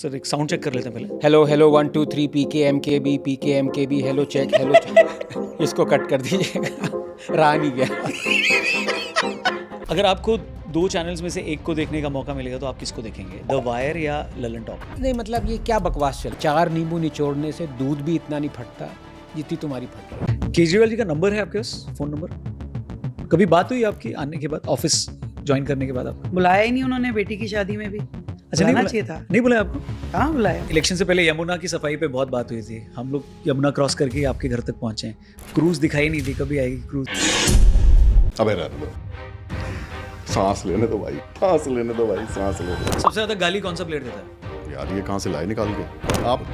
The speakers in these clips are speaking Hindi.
सर एक साउंड चेक कर लेते हैं पहले। हेलो हेलो 1 2 3 पी के हेलो चेक इसको कट कर दीजिएगा। रहा नहीं गया। अगर आपको दो चैनल्स में से एक को देखने का मौका मिलेगा तो आप किसको देखेंगे, द वायर या ललन टॉप? नहीं मतलब ये क्या बकवास चल, 4 नींबू निचोड़ने से दूध भी इतना नहीं फटता जितनी तुम्हारी फट रही है। केजरीवाल जी का नंबर है आपके पास, फोन नंबर? कभी बात हुई आपकी आने के बाद, ऑफिस ज्वाइन करने के बाद? आप बुलाया ही नहीं उन्होंने बेटी की शादी में भी। अच्छा, नहीं बुलाना बुलाया? चाहिए था। नहीं बुलाया आपको? हाँ बुलाया। इलेक्शन से पहले यमुना की सफाई पे बहुत बात हुई थी, हम लोग यमुना क्रॉस करके ही आपके घर तक पहुंचे हैं। क्रूज दिखाई नहीं दी, कभी आएगी क्रूज? अबे रहने दो, सांस लेने दो भाई, सांस लेने दो भाई, सांस लेने दो। सबसे ज्यादा गाली कौन सा प्लेयर देता है? यार ये कहाँ से लाए निकाल के?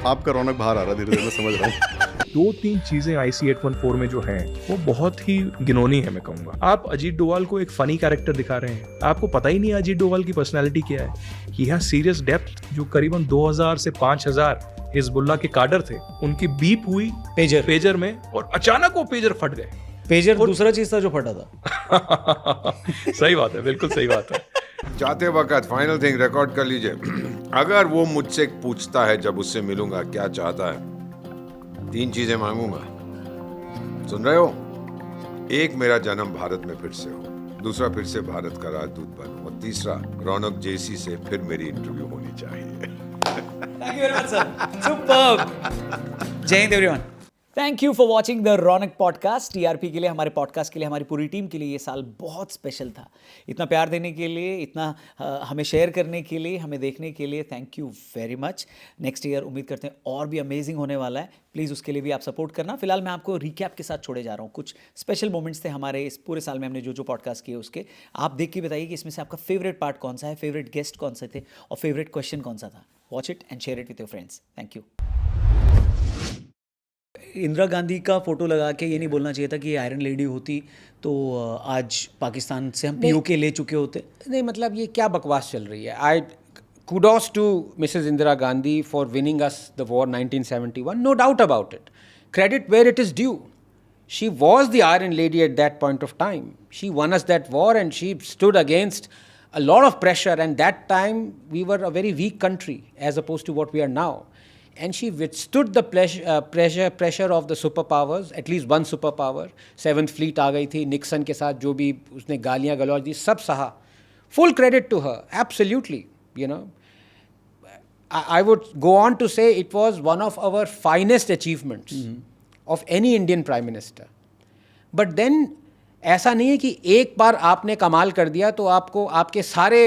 आपका रौनक बाहर आ रहा धीरे धीरे, मैं समझ रहा हूँ। 2-3 चीजें IC 814 में जो हैं वो बहुत ही गिनौनी है, मैं कहूंगा। आप अजीत डोभाल को एक फनी कैरेक्टर दिखा रहे हैं, आपको पता ही नहीं है अजीत डोभाल की पर्सनालिटी क्या है। He has serious depth. जो करीबन 2000 से 5000 हिजबुल्लाह के काडर थे, उनकी बीप हुई पेजर में और अचानक वो पेजर फट गए। पेजर दूसरा चीज था जो फटा था। सही बात है, बिल्कुल सही बात है। जाते वक्त फाइनल थिंग रिकॉर्ड कर लीजिए। अगर वो मुझसे पूछता है जब उससे मिलूंगा क्या चाहता है, 3 चीजें मांगूंगा। सुन रहे हो? एक, मेरा जन्म भारत में फिर से हो। दूसरा, फिर से भारत का राजदूत बनूं। और तीसरा, रौनक जेसी से फिर मेरी इंटरव्यू होनी चाहिए। Thank you very much, sir. Superb. जय Hind everyone. Thank you for watching the Raunak podcast. TRP के लिए, हमारे पॉडकास्ट के लिए, हमारी पूरी टीम के लिए ये साल बहुत स्पेशल था। इतना प्यार देने के लिए, इतना हमें शेयर करने के लिए, हमें देखने के लिए thank you very much. Next year उम्मीद करते हैं और भी अमेजिंग होने वाला है। प्लीज़ उसके लिए भी आप सपोर्ट करना। फिलहाल मैं आपको रिकैप के साथ छोड़े जा रहा हूँ। कुछ स्पेशल मोमेंट्स थे हमारे इस पूरे साल में, हमने जो जो पॉडकास्ट किए उसके। आप देख के बताइए कि इसमें से आपका फेवरेट पार्ट कौन सा है, फेवरेट गेस्ट कौन से थे और फेवरेट क्वेश्चन कौन सा था। Watch it and share it with your friends. Thank you. Indira Gandhi का फोटो लगा के ये नहीं बोलना चाहिए था कि ये आयरन लेडी होती तो आज पाकिस्तान से हम POK ले चुके होते। नहीं मतलब ये क्या बकवास चल रही है। आई kudos to Mrs. Indira Gandhi for winning us the war 1971, no doubt about it. Credit where it is due. She was the Iron Lady at that point of time. She won us that war and she stood against a lot of pressure, and that time we were a very weak country as opposed to what we are now. And she withstood the pressure of the superpowers, at least one superpower. 7th Fleet आ गई थी, निक्सन के साथ जो भी उसने गालियाँ गलौज दी, सब सहा. Full credit to her, absolutely, you know. I would go on to say it was one of our finest achievements of any Indian Prime Minister. But then ऐसा नहीं है कि एक बार आपने कमाल कर दिया तो आपको आपके सारे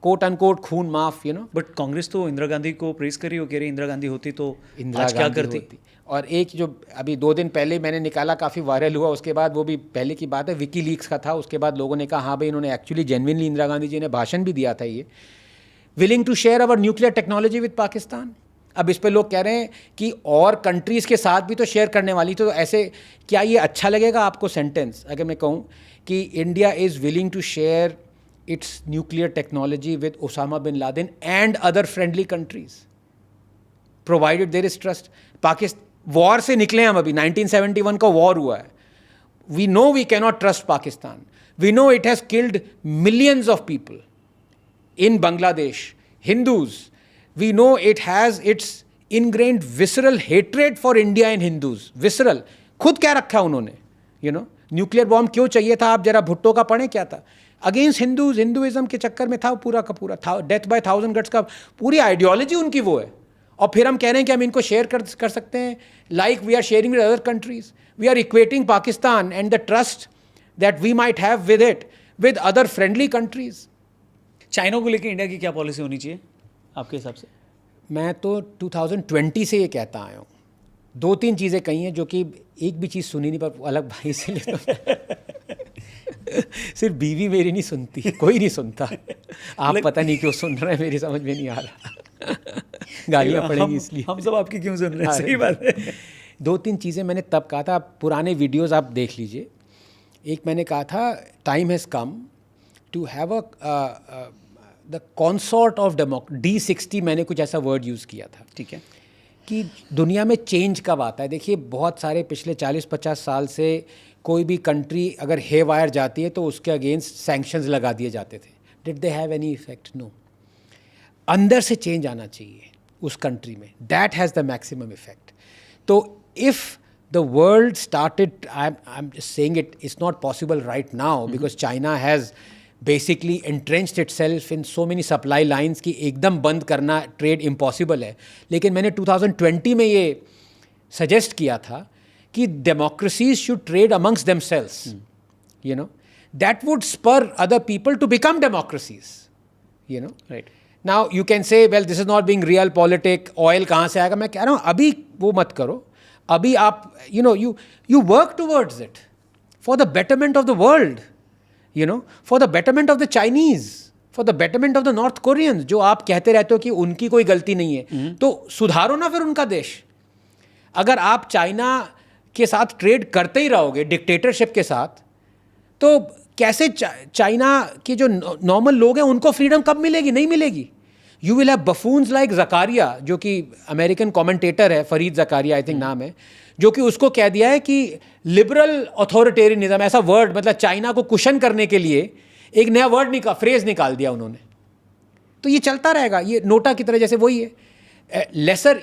कोट अनकोट खून माफ, यू नो। बट कांग्रेस तो इंदिरा गांधी को प्रेस करी हो, कह रही इंदिरा गांधी होती तो इंदिरा आज क्या गांधी करती। होती। और एक जो अभी 2 दिन पहले मैंने निकाला, काफ़ी वायरल हुआ, उसके बाद वो भी पहले की बात है, विकी लीक्स का था। उसके बाद लोगों ने कहा हाँ भाई इन्होंने एक्चुअली जेन्युइनली इंदिरा गांधी जी ने भाषण भी दिया था, ये willing to share our nuclear technology with Pakistan. अब इस पे लोग कह रहे हैं कि और कंट्रीज़ के साथ भी तो शेयर करने वाली, तो ऐसे क्या ये अच्छा लगेगा आपको सेंटेंस अगर मैं कहूँ कि India is willing to share its nuclear technology with Osama bin Laden and other friendly countries, provided there is trust. Pakistan war से निकले हम अभी, 1971 का war हुआ है. We know we cannot trust Pakistan. We know it has killed millions of people in Bangladesh, Hindus. We know it has its ingrained visceral hatred for India and Hindus. Visceral. खुद क्या रखा उन्होंने, you know. न्यूक्लियर बॉम्ब क्यों चाहिए था, आप जरा भुट्टो का पढ़ें क्या था। अगेंस्ट हिंदूज, हिंदुइज्म के चक्कर में था पूरा का पूरा था। डेथ बाय 1000 गट्स का पूरी आइडियोलॉजी उनकी वो है। और फिर हम कह रहे हैं कि हम इनको शेयर कर सकते हैं, like we are sharing with other countries. We are equating Pakistan and the trust that we might have with it with other friendly countries. China को लेकर इंडिया की क्या पॉलिसी होनी चाहिए आपके हिसाब से? मैं तो 2020 से ये कहता आया हूँ। 2-3 चीज़ें कही हैं जो कि एक भी चीज़ सुनी नहीं, पर अलग भाई से ले सिर्फ बीवी मेरी नहीं सुनती, कोई नहीं सुनता। आप पता नहीं क्यों सुन रहे हैं, मेरी समझ में नहीं आ रहा। गालियाँ पड़ेंगी इसलिए। हम सब आपकी क्यों सुन रहे हैं? सही बात है। 2-3 चीज़ें मैंने तब कहा था, पुराने वीडियोस आप देख लीजिए। एक मैंने कहा था time has come to have the consort of D60, मैंने कुछ ऐसा वर्ड यूज़ किया था, ठीक है, कि दुनिया में चेंज कब आता है। देखिए बहुत सारे पिछले 40-50 साल से कोई भी कंट्री अगर हे वायर जाती है तो उसके अगेंस्ट सैंक्शंस लगा दिए जाते थे। Did they have any effect? No. अंदर से चेंज आना चाहिए। उस कंट्री में, that has the maximum effect. तो if the world started, I'm just saying it's not possible right now because China has basically entrenched itself in so many supply lines कि एकदम बंद करना ट्रेड impossible है. लेकिन मैंने 2020 में ये सजेस्ट किया था कि democracies should trade amongst themselves, you know, that would spur other people to become democracies, you know. Right. Now you can say, well, this is not being real politic, oil कहाँ से आएगा. मैं कह रहा हूँ अभी वो मत करो. अभी आप you work towards it for the betterment of the world, for the betterment of the Chinese, for the betterment of the North Koreans, जो आप कहते रहते हो कि उनकी कोई गलती नहीं है, तो सुधारो ना फिर उनका देश. अगर आप चाइना के साथ ट्रेड करते ही रहोगे डिक्टेटरशिप के साथ, तो कैसे चाइना के जो नॉर्मल लोग हैं उनको फ्रीडम कब मिलेगी? नहीं मिलेगी. You will have buffoons like Zakaria, जो कि अमेरिकन कमेंटेटर है, फरीद जकारिया आई थिंक नाम है, जो कि उसको कह दिया है कि लिबरल अथॉरिटेरियनिज्म, ऐसा वर्ड, मतलब चाइना को कुशन करने के लिए एक नया वर्ड फ्रेज निकाल दिया उन्होंने. तो ये चलता रहेगा, ये नोटा की तरह जैसे वही है, लेसर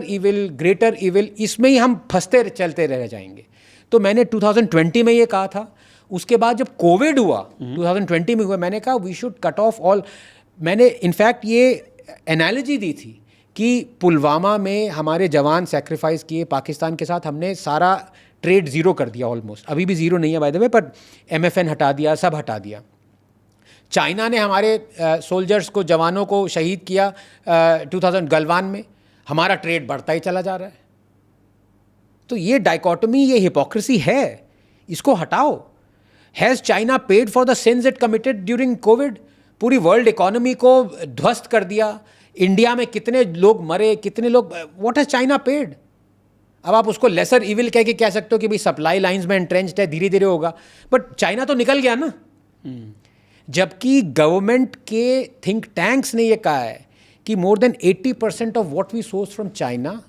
इविल ग्रेटर इविल, इसमें ही हम फंसते चलते रह जाएंगे. तो मैंने 2020 में ये कहा था. उसके बाद जब कोविड हुआ 2020 में हुआ, मैंने कहा we should cut off all. मैंने इनफैक्ट ये एनालॉजी दी थी कि पुलवामा में हमारे जवान सेक्रीफाइस किए पाकिस्तान के साथ, हमने सारा ट्रेड ज़ीरो कर दिया ऑलमोस्ट. अभी भी ज़ीरो नहीं है बाय द वे, पर MFN हटा दिया, सब हटा दिया. चाइना ने हमारे सोल्जर्स को, जवानों को शहीद किया 2000 गलवान में. हमारा ट्रेड बढ़ता ही चला जा रहा है. तो ये डाइकोटमी, ये हिपोक्रेसी है, इसको हटाओ. Has China paid for the sins it committed during Covid? पूरी वर्ल्ड इकोनॉमी को ध्वस्त कर दिया. इंडिया में कितने लोग मरे, कितने लोग, व्हाट हैज चाइना पेड? अब आप उसको लेसर इविल कह के कह सकते हो कि भाई सप्लाई लाइंस में एंट्रेंच्ड है, धीरे धीरे होगा, बट चाइना तो निकल गया ना. जबकि गवर्नमेंट के थिंक टैंक्स ने ये कहा है कि more than 80% of what we source from China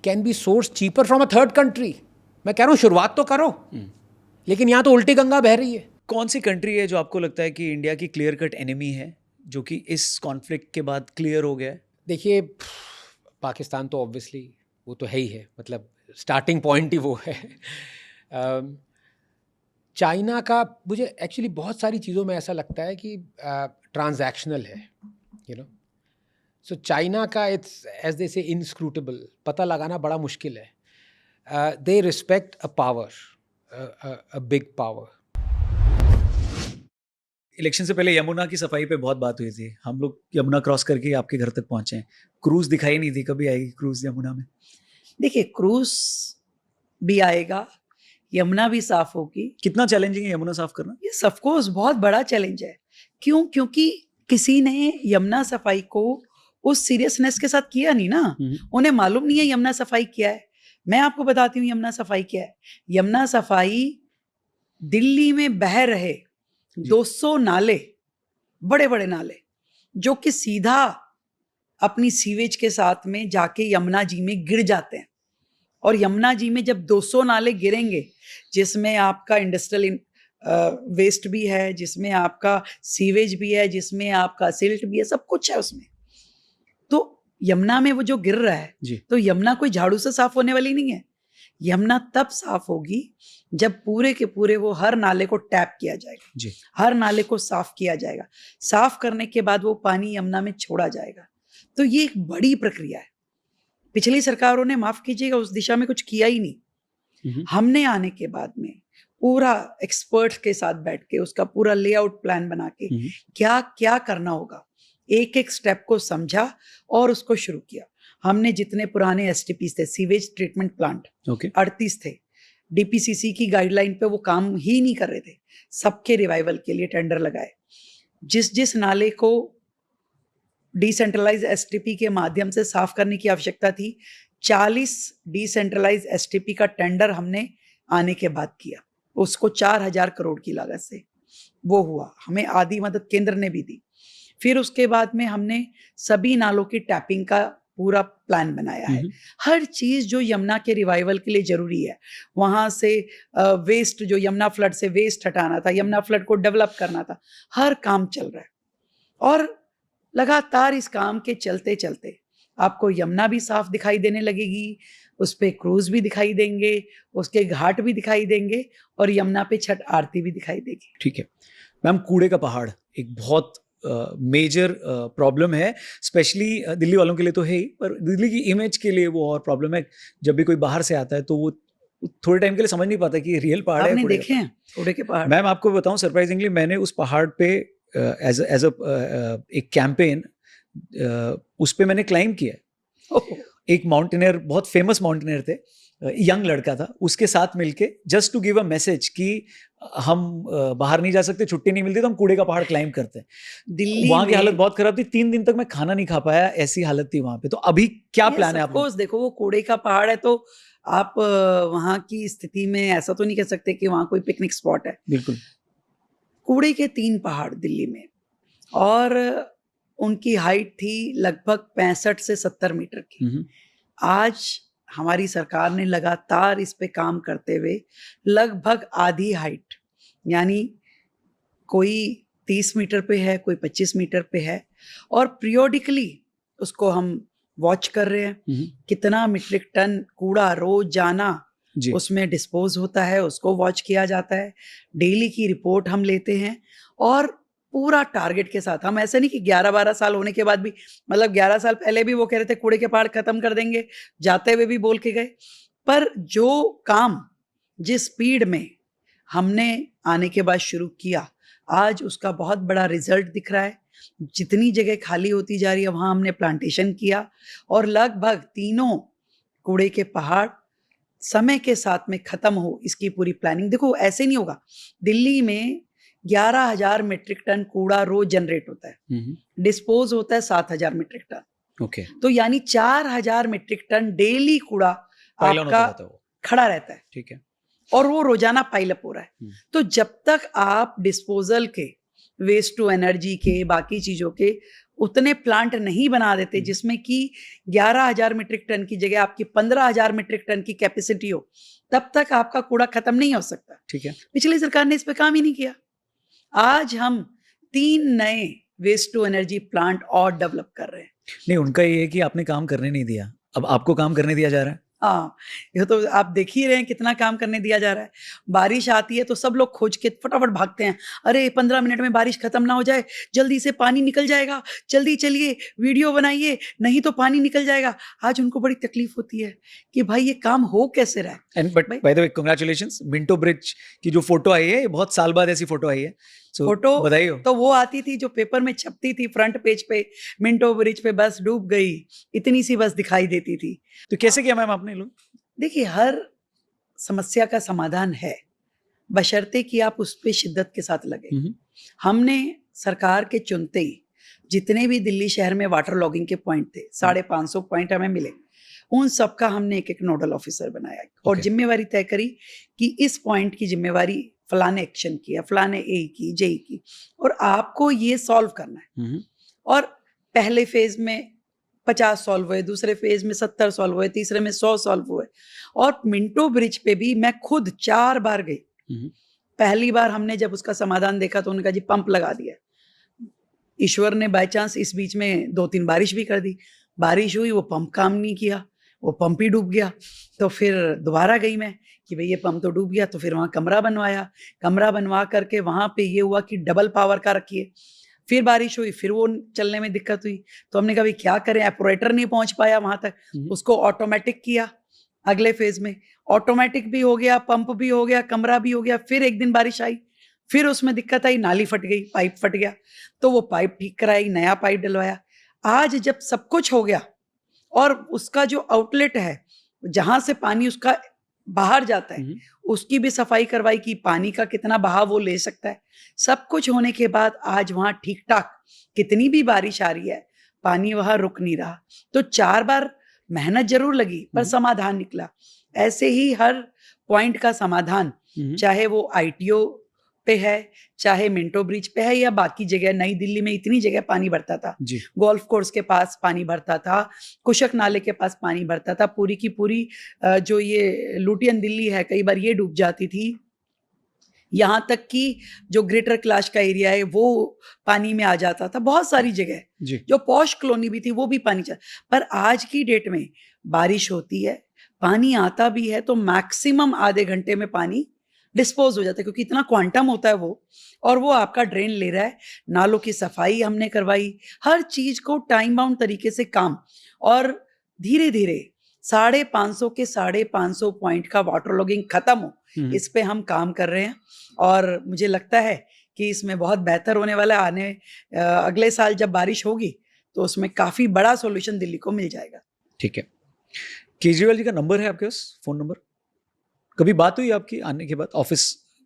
can be source cheaper from a third country. मैं कह रहा हूँ शुरुआत तो करो, लेकिन यहाँ तो उल्टी गंगा बह रही है. कौन सी कंट्री है जो आपको लगता है कि इंडिया की क्लियर कट एनिमी है, जो कि इस कॉन्फ्लिक्ट के बाद क्लियर हो गया है? देखिए, पाकिस्तान तो ऑब्वियसली वो तो है ही है, मतलब स्टार्टिंग पॉइंट ही वो है. चाइना का मुझे एक्चुअली बहुत सारी चीज़ों में ऐसा लगता है कि ट्रांजैक्शनल है, सो चाइना का इट्स एज दे से इनस्क्रूटेबल, पता लगाना बड़ा मुश्किल है. They respect a power, a big power. Election से पहले यमुना की सफाई पे बहुत बात हुई थी. हम लोग यमुना क्रॉस करके आपके घर तक पहुंचे हैं. क्रूज दिखाई नहीं थी. कभी आएगी क्रूज यमुना में? देखिए, क्रूज भी आएगा, यमुना भी साफ होगी. कितना चैलेंजिंग है यमुना साफ करना? ये ऑफ कोर्स बहुत बड़ा चैलेंज है. क्यों? क्योंकि किसी ने यमुना सफाई को उस सीरियसनेस के साथ किया नहीं ना. उन्हें मालूम नहीं है यमुना सफाई क्या है. मैं आपको बताती हूँ यमुना सफाई क्या है. यमुना सफाई दिल्ली में बह रहे 200 नाले, बड़े बड़े नाले, जो कि सीधा अपनी सीवेज के साथ में जाके यमुना जी में गिर जाते हैं. और यमुना जी में जब 200 नाले गिरेंगे, जिसमें आपका इंडस्ट्रियल वेस्ट भी है, जिसमें आपका सीवेज भी है, जिसमें आपका सिल्ट भी है, सब कुछ है उसमें, तो यमुना में वो जो गिर रहा है जी. तो यमुना कोई झाड़ू से साफ होने वाली नहीं है. यमुना तब साफ होगी जब पूरे के पूरे वो हर नाले को टैप किया जाएगा जी. हर नाले को साफ किया जाएगा. साफ करने के बाद वो पानी यमुना में छोड़ा जाएगा. तो ये एक बड़ी प्रक्रिया है. पिछली सरकारों ने, माफ कीजिएगा, उस दिशा में कुछ किया ही नहीं. हमने आने के बाद में पूरा एक्सपर्ट्स के साथ बैठ के उसका पूरा लेआउट प्लान बना के क्या क्या करना होगा, एक एक स्टेप को समझा और उसको शुरू किया. हमने जितने पुराने STPs थे, सीवेज ट्रीटमेंट प्लांट, 38 थे, DPCC की गाइडलाइन पे वो काम ही नहीं कर रहे थे. सबके रिवाइवल के लिए टेंडर लगाए. जिस नाले को डिसेंट्रलाइज STP के माध्यम से साफ करने की आवश्यकता थी, 40 डिसेंट्रलाइज STP का टेंडर हमने आने के बाद किया. उसको 4000 करोड़ की लागत से वो हुआ. हमें आधी मदद केंद्र ने भी दी. फिर उसके बाद में हमने सभी नालों की टैपिंग का पूरा प्लान बनाया है. हर चीज जो यमुना के रिवाइवल के लिए जरूरी है, वहां से वेस्ट, जो यमुना फ्लड से वेस्ट हटाना था, यमुना फ्लड को डेवलप करना था, हर काम चल रहा है. और लगातार इस काम के चलते चलते आपको यमुना भी साफ दिखाई देने लगेगी, उस पे क्रूज भी दिखाई देंगे, उसके घाट भी दिखाई देंगे और यमुना पे छठ आरती भी दिखाई देगी। ठीक है मैम, कूड़े का पहाड़ एक बहुत मेजर प्रॉब्लम है, स्पेशली दिल्ली वालों के लिए तो है ही, पर दिल्ली की इमेज के लिए वो और प्रॉब्लम है। जब भी कोई बाहर से आता है तो वो थोड़े टाइम के लिए समझ नहीं पाता कि ये रियल पहाड़ है। आपने कूड़े का देखे हैं कूड़े के पहाड़? मैम आपको बताऊं, सरप्राइजिंगली मैंने उस पहाड़ पे एज एक कैंपेन उस पे मैंने क्लाइम किया है। ओह, एक माउंटेनियर, बहुत फेमस माउंटेनियर थे, यंग लड़का था, उसके साथ मिलके just to give a message कि हम बाहर नहीं जा सकते, छुट्टी नहीं मिलती तो हम कूड़े का पहाड़ क्लाइम करते हैं। दिल्ली वहां की में हालत बहुत खराब थी, 3 दिन तक मैं खाना नहीं खा पाया, ऐसी हालत थी वहां पे। तो अभी क्या Yes, प्लान है of आपका? course, देखो वो कूड़े का पहाड़ है तो आप वहां की स्थिति में ऐसा तो नहीं कह सकते कि वहां कोई पिकनिक स्पॉट है। बिल्कुल। कूड़े के 3 पहाड़ दिल्ली में और उनकी हाइट थी लगभग 65 से 70 मीटर की। आज हमारी सरकार ने लगातार इस पे काम करते हुए लगभग आधी हाइट, यानी कोई 30 मीटर पे है, कोई 25 मीटर पे है, और पीरियोडिकली उसको हम वॉच कर रहे हैं कितना मीट्रिक टन कूड़ा रोजाना जी। उसमें डिस्पोज होता है, उसको वॉच किया जाता है। डेली की रिपोर्ट हम लेते हैं और पूरा टारगेट के साथ। हम ऐसे नहीं कि 11-12 साल होने के बाद भी, मतलब 11 साल पहले भी वो कह रहे थे कूड़े के पहाड़ खत्म कर देंगे, जाते हुए भी बोल के गए, पर जो काम जिस स्पीड में हमने आने के बाद शुरू किया, आज उसका बहुत बड़ा रिजल्ट दिख रहा है। जितनी जगह खाली होती जा रही है वहां हमने प्लांटेशन किया और लगभग तीनों कूड़े के पहाड़ समय के साथ में खत्म हो, इसकी पूरी प्लानिंग। देखो ऐसे नहीं होगा, दिल्ली में 11,000 मीट्रिक टन कूड़ा रोज जनरेट होता है, डिस्पोज होता है 7,000 मीट्रिक टन। ओके। तो यानी 4,000 मीट्रिक टन डेली कूड़ा पाइल ऑन होता आपका रहता है वो। खड़ा रहता है ठीक है। और वो रोजाना पाइलअप हो रहा है। तो जब तक आप डिस्पोजल के, वेस्ट टू एनर्जी के, बाकी चीजों के उतने प्लांट नहीं बना देते जिसमें कि 11,000 मीट्रिक टन की जगह आपकी 15,000 मीट्रिक टन की कैपेसिटी हो, तब तक आपका कूड़ा खत्म नहीं हो सकता। ठीक है। पिछली सरकार ने इस पे काम ही नहीं किया। आज हम 3 नए वेस्ट टू एनर्जी प्लांट और डेवलप कर रहे हैं। नहीं, उनका ये है कि आपने काम करने नहीं दिया, अब आपको काम करने दिया जा रहा है। हाँ, ये तो आप देख ही रहे हैं कितना काम करने दिया जा रहा है। बारिश आती है तो सब लोग खोज के फटाफट भागते हैं, अरे 15 मिनट में बारिश खत्म ना हो जाए, जल्दी से पानी निकल जाएगा, जल्दी चलिए वीडियो बनाइए, नहीं तो पानी निकल जाएगा। आज उनको बड़ी तकलीफ होती है कि भाई ये काम हो कैसे रहा है। एंड बट भाई- by the way congratulations, Minto bridge की जो फोटो आई है, ये बहुत साल बाद ऐसी फोटो आई है। So, फोटो बधाई हो। तो वो आती थी जो पेपर में छपती थी फ्रंट पेज पे, मिंटो ब्रिज पे बस डूब गई, इतनी सी बस दिखाई देती थी। तो कैसे किया मैम आपने लोग? देखिए, हर समस्या का समाधान है, बशर्ते कि आप उस पर शिद्दत के साथ लगे। हमने सरकार के चुनते ही जितने भी दिल्ली शहर में वाटर लॉगिंग के पॉइंट थे, 550 पॉइंट हमें मिले, उन सबका हमने एक नोडल ऑफिसर बनाया और Okay. जिम्मेवारी तय करी कि इस पॉइंट की जिम्मेवारी फलाने एक्शन की है, फलाने ए की, जे की, और आपको ये सॉल्व करना है। और पहले फेज में 50 सॉल्व हुए, दूसरे फेज में 70 सॉल्व हुए, तीसरे में 100 सॉल्व हुए। और मिंटो ब्रिज पे भी मैं खुद 4 बार गई। पहली बार हमने जब उसका समाधान देखा तो उन्होंने कहा जी पंप लगा दिया। ईश्वर ने बाय चांस इस बीच में 2-3 बारिश भी कर दी, बारिश हुई, वो पंप काम नहीं किया, वो पंप ही डूब गया। तो फिर दोबारा गई मैं कि भाई ये पंप तो डूब गया, तो फिर वहाँ कमरा बनवाया, कमरा बनवा करके वहाँ पे ये हुआ कि डबल पावर का रखिए। फिर बारिश हुई, फिर वो चलने में दिक्कत हुई, तो हमने कहा भाई क्या करें, ऑपरेटर नहीं पहुंच पाया वहां तक, उसको ऑटोमेटिक किया। अगले फेज में ऑटोमेटिक भी हो गया, पंप भी हो गया, कमरा भी हो गया। फिर एक दिन बारिश आई, फिर उसमें दिक्कत आई, नाली फट गई, पाइप फट गया, तो वो पाइप ठीक कराई, नया पाइप डलवाया। आज जब सब कुछ हो गया और उसका जो आउटलेट है जहां से पानी उसका बाहर जाता है, उसकी भी सफाई करवाई कि पानी का कितना बहाव वो ले सकता है। सब कुछ होने के बाद आज वहां ठीक ठाक, कितनी भी बारिश आ रही है, पानी वहां रुक नहीं रहा। तो 4 बार मेहनत जरूर लगी पर समाधान निकला। ऐसे ही हर पॉइंट का समाधान, चाहे वो ITO पे है, चाहे मिंटो ब्रिज पे है, या बाकी जगह, नई दिल्ली में इतनी जगह पानी भरता था, जी। गोल्फ कोर्स के पास पानी भरता था, कुशक नाले के पास पानी भरता था, पूरी की पूरी जो ये लुटियन दिल्ली है कई बार ये डूब जाती थी। यहाँ तक कि जो ग्रेटर कैलाश का एरिया है वो पानी में आ जाता था, बहुत सारी जगह जी जो पॉश कॉलोनी भी थी वो भी पानी चल। पर आज की डेट में बारिश होती है, पानी आता भी है तो मैक्सिमम आधे घंटे में पानी डिस्पोज हो जाता है, क्योंकि इतना क्वांटम होता है वो, और वो आपका ड्रेन ले रहा है। नालों की सफाई हमने करवाई, हर चीज को टाइम बाउंड तरीके से काम, और धीरे धीरे 550 के 550 पॉइंट का वाटर लॉगिंग खत्म हो, इस पे हम काम कर रहे हैं। और मुझे लगता है कि इसमें बहुत बेहतर होने वाला है। अगले साल जब बारिश होगी तो उसमें काफी बड़ा सॉल्यूशन दिल्ली को मिल जाएगा। ठीक है। केजरीवाल जी का नंबर है आपके पास, फोन नंबर? कभी बात हुई आपकी आने के बाद, ऑफिस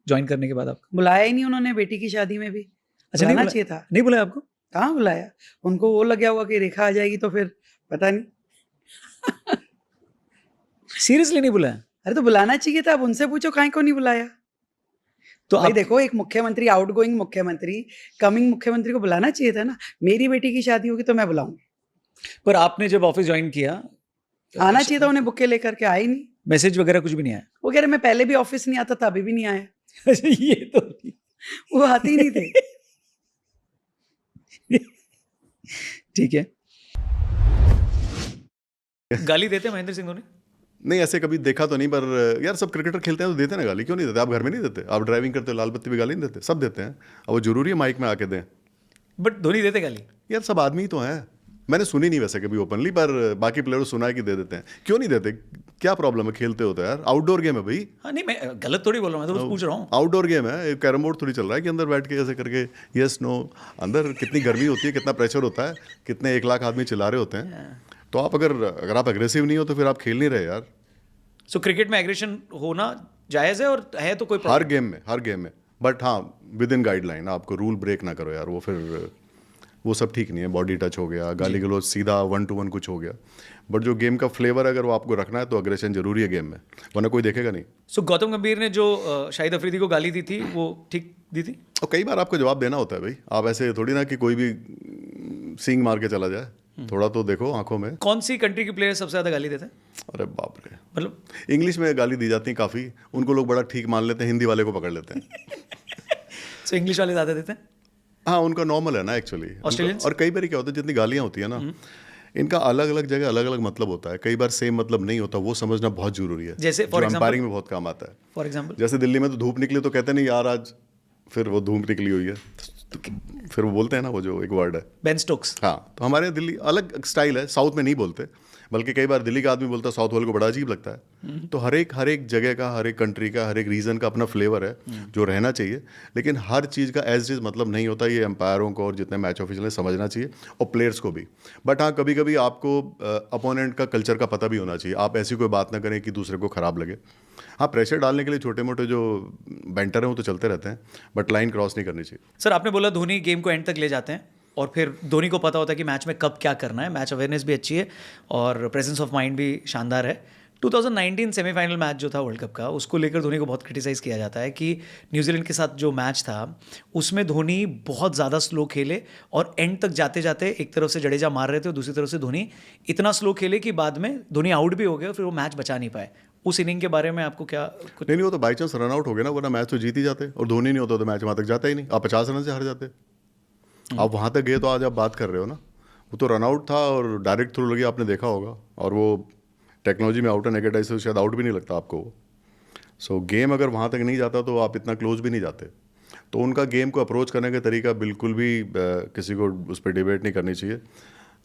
ज्वाइन करने के बाद? आपका बुलाया ही नहीं उन्होंने, बेटी की शादी में भी। अच्छा, नहीं बुलाना बुलाया? चाहिए था। नहीं बुलाया आपको? कहाँ बुलाया उनको, वो लग गया होगा कि रेखा आ जाएगी तो फिर पता नहीं। सीरियसली नहीं बुलाया? अरे तो बुलाना चाहिए था, अब उनसे पूछो काहे को नहीं बुलाया। तो भाई आप देखो, एक मुख्यमंत्री, आउटगोइंग मुख्यमंत्री, कमिंग मुख्यमंत्री को बुलाना चाहिए था ना। मेरी बेटी की शादी होगी तो मैं बुलाऊंगी। पर आपने जब ऑफिस ज्वाइन किया, आना चाहिए था उन्हें, बुके लेकर के, आए नहीं। मैसेज वगैरह कुछ भी नहीं आया? वो कह रहे मैं पहले भी ऑफिस नहीं आता था, अभी भी नहीं आया। अच्छा, ये तो वो आते ही नहीं थे। ठीक है। गाली देते महेंद्र सिंह धोनी? नहीं, ऐसे कभी देखा तो नहीं, पर यार सब क्रिकेटर खेलते हैं तो देते ना गाली, क्यों नहीं देते? आप घर में नहीं देते? आप ड्राइविंग करते हो, लाल बत्ती पे गाली नहीं देते? सब देते हैं। अब वो जरूरी है माइक में आके दें? बट धोनी देते गाली? यार सब आदमी ही तो हैं। मैंने सुनी नहीं वैसे कभी ओपनली, पर बाकी प्लेयर सुना है कि दे देते हैं। क्यों नहीं देते? क्या प्रॉब्लम है? खेलते होते हैं यार, आउटडोर गेम है भाई। हाँ नहीं, मैं गलत थोड़ी बोल रहा हूँ, मैं तो बस पूछ रहा हूँ। आउटडोर गेम है, कैरम बोर्ड थोड़ी चल रहा है कि अंदर बैठ के ऐसे करके यस नो। अंदर कितनी गर्मी होती है, कितना प्रेशर होता है, कितने 1 लाख आदमी चिल्ला रहे होते हैं। तो आप अगर आप एग्रेसिव नहीं हो तो फिर आप खेल नहीं रहे यार। सो क्रिकेट में एग्रेशन होना जायज़ है, और है तो कोई हर गेम में, बट हाँ विद इन गाइडलाइन। आपको रूल ब्रेक ना करो यार, वो फिर वो सब ठीक नहीं है। बॉडी टच हो गया, गाली गलौज, सीधा 1-to-1 कुछ हो गया। बट जो गेम का फ्लेवर अगर वो आपको रखना है तो अग्रेशन जरूरी है गेम में, वरना कोई देखेगा नहीं। सो गौतम गंभीर ने जो शाहिद अफरीदी को गाली दी थी वो ठीक दी थी? और कई बार आपको जवाब देना होता है भाई। आप ऐसे थोड़ी ना कि कोई भी सींग मार के चला जाए, थोड़ा तो देखो आंखों में। कौन सी कंट्री के प्लेयर सबसे ज़्यादा गाली देते हैं? अरे बाप रे, मतलब इंग्लिश में गाली दी जाती है काफ़ी, उनको लोग बड़ा ठीक मान लेते हैं, हिंदी वाले को पकड़ लेते हैं। सो इंग्लिश वाले ज़्यादा देते हैं? हाँ, उनका नॉर्मल है ना एक्चुअली। ऑस्ट्रेलियंस? और कई बार क्या होता है, जितनी गालियाँ होती है ना, इनका अलग अलग जगह अलग अलग मतलब होता है। कई बार सेम मतलब नहीं होता, वो समझना बहुत जरूरी है। जैसे जो अंपायरिंग में बहुत काम आता है। For example? जैसे दिल्ली में तो धूप निकली तो कहते नहीं यार आज फिर वो धूप निकली हुई है, तो फिर वो बोलते हैं ना, वो जो एक वर्ड है बेन स्टोक्स। हाँ। तो हमारे दिल्ली अलग स्टाइल है, साउथ में नहीं बोलते, बल्कि कई बार दिल्ली का आदमी बोलता है, साउथ वाले को बड़ा अजीब लगता है। तो हर एक जगह का, हर एक कंट्री का, हर एक रीजन का अपना फ्लेवर है जो रहना चाहिए। लेकिन हर चीज़ का एज इज मतलब नहीं होता। ये एम्पायरों को और जितने मैच ऑफिशियल हैं समझना चाहिए, और प्लेयर्स को भी। बट हाँ, कभी कभी आपको अपोनेंट का कल्चर का पता भी होना चाहिए। आप ऐसी कोई बात ना करें कि दूसरे को खराब लगे। हाँ, प्रेशर डालने के लिए छोटे मोटे जो बैंटर हैं वो तो चलते रहते हैं, बट लाइन क्रॉस नहीं करनी चाहिए। सर, आपने बोला धोनी गेम को एंड तक ले जाते हैं, और फिर धोनी को पता होता है कि मैच में कब क्या करना है। मैच अवेयरनेस भी अच्छी है और प्रेजेंस ऑफ माइंड भी शानदार है। 2019 सेमीफाइनल मैच जो था वर्ल्ड कप का, उसको लेकर धोनी को बहुत क्रिटिसाइज़ किया जाता है कि न्यूजीलैंड के साथ जो मैच था उसमें धोनी बहुत ज़्यादा स्लो खेले, और एंड तक जाते जाते एक तरफ से जडेजा मार रहे थे और दूसरी तरफ से धोनी इतना स्लो खेले कि बाद में धोनी आउट भी हो गए और फिर वो मैच बचा नहीं पाए। उस इनिंग के बारे में आपको क्या कुछ? नहीं, वो तो बाई चांस रन आउट हो गया ना, वरना मैच तो जीत ही जाते। और धोनी नहीं होता तो मैच वहाँ तक जाता ही नहीं। आप 50 रन से हार जाते। आप वहाँ तक गए तो आज आप बात कर रहे हो ना। वो तो रन आउट था और डायरेक्ट थ्रू लगी, आपने देखा होगा। और वो टेक्नोलॉजी में आउट एंड नेगेटिव से शायद आउट भी नहीं लगता आपको। सो गेम अगर वहाँ तक नहीं जाता तो आप इतना क्लोज भी नहीं जाते। तो उनका गेम को अप्रोच करने का तरीका बिल्कुल भी किसी को उस पर डिबेट नहीं करनी चाहिए।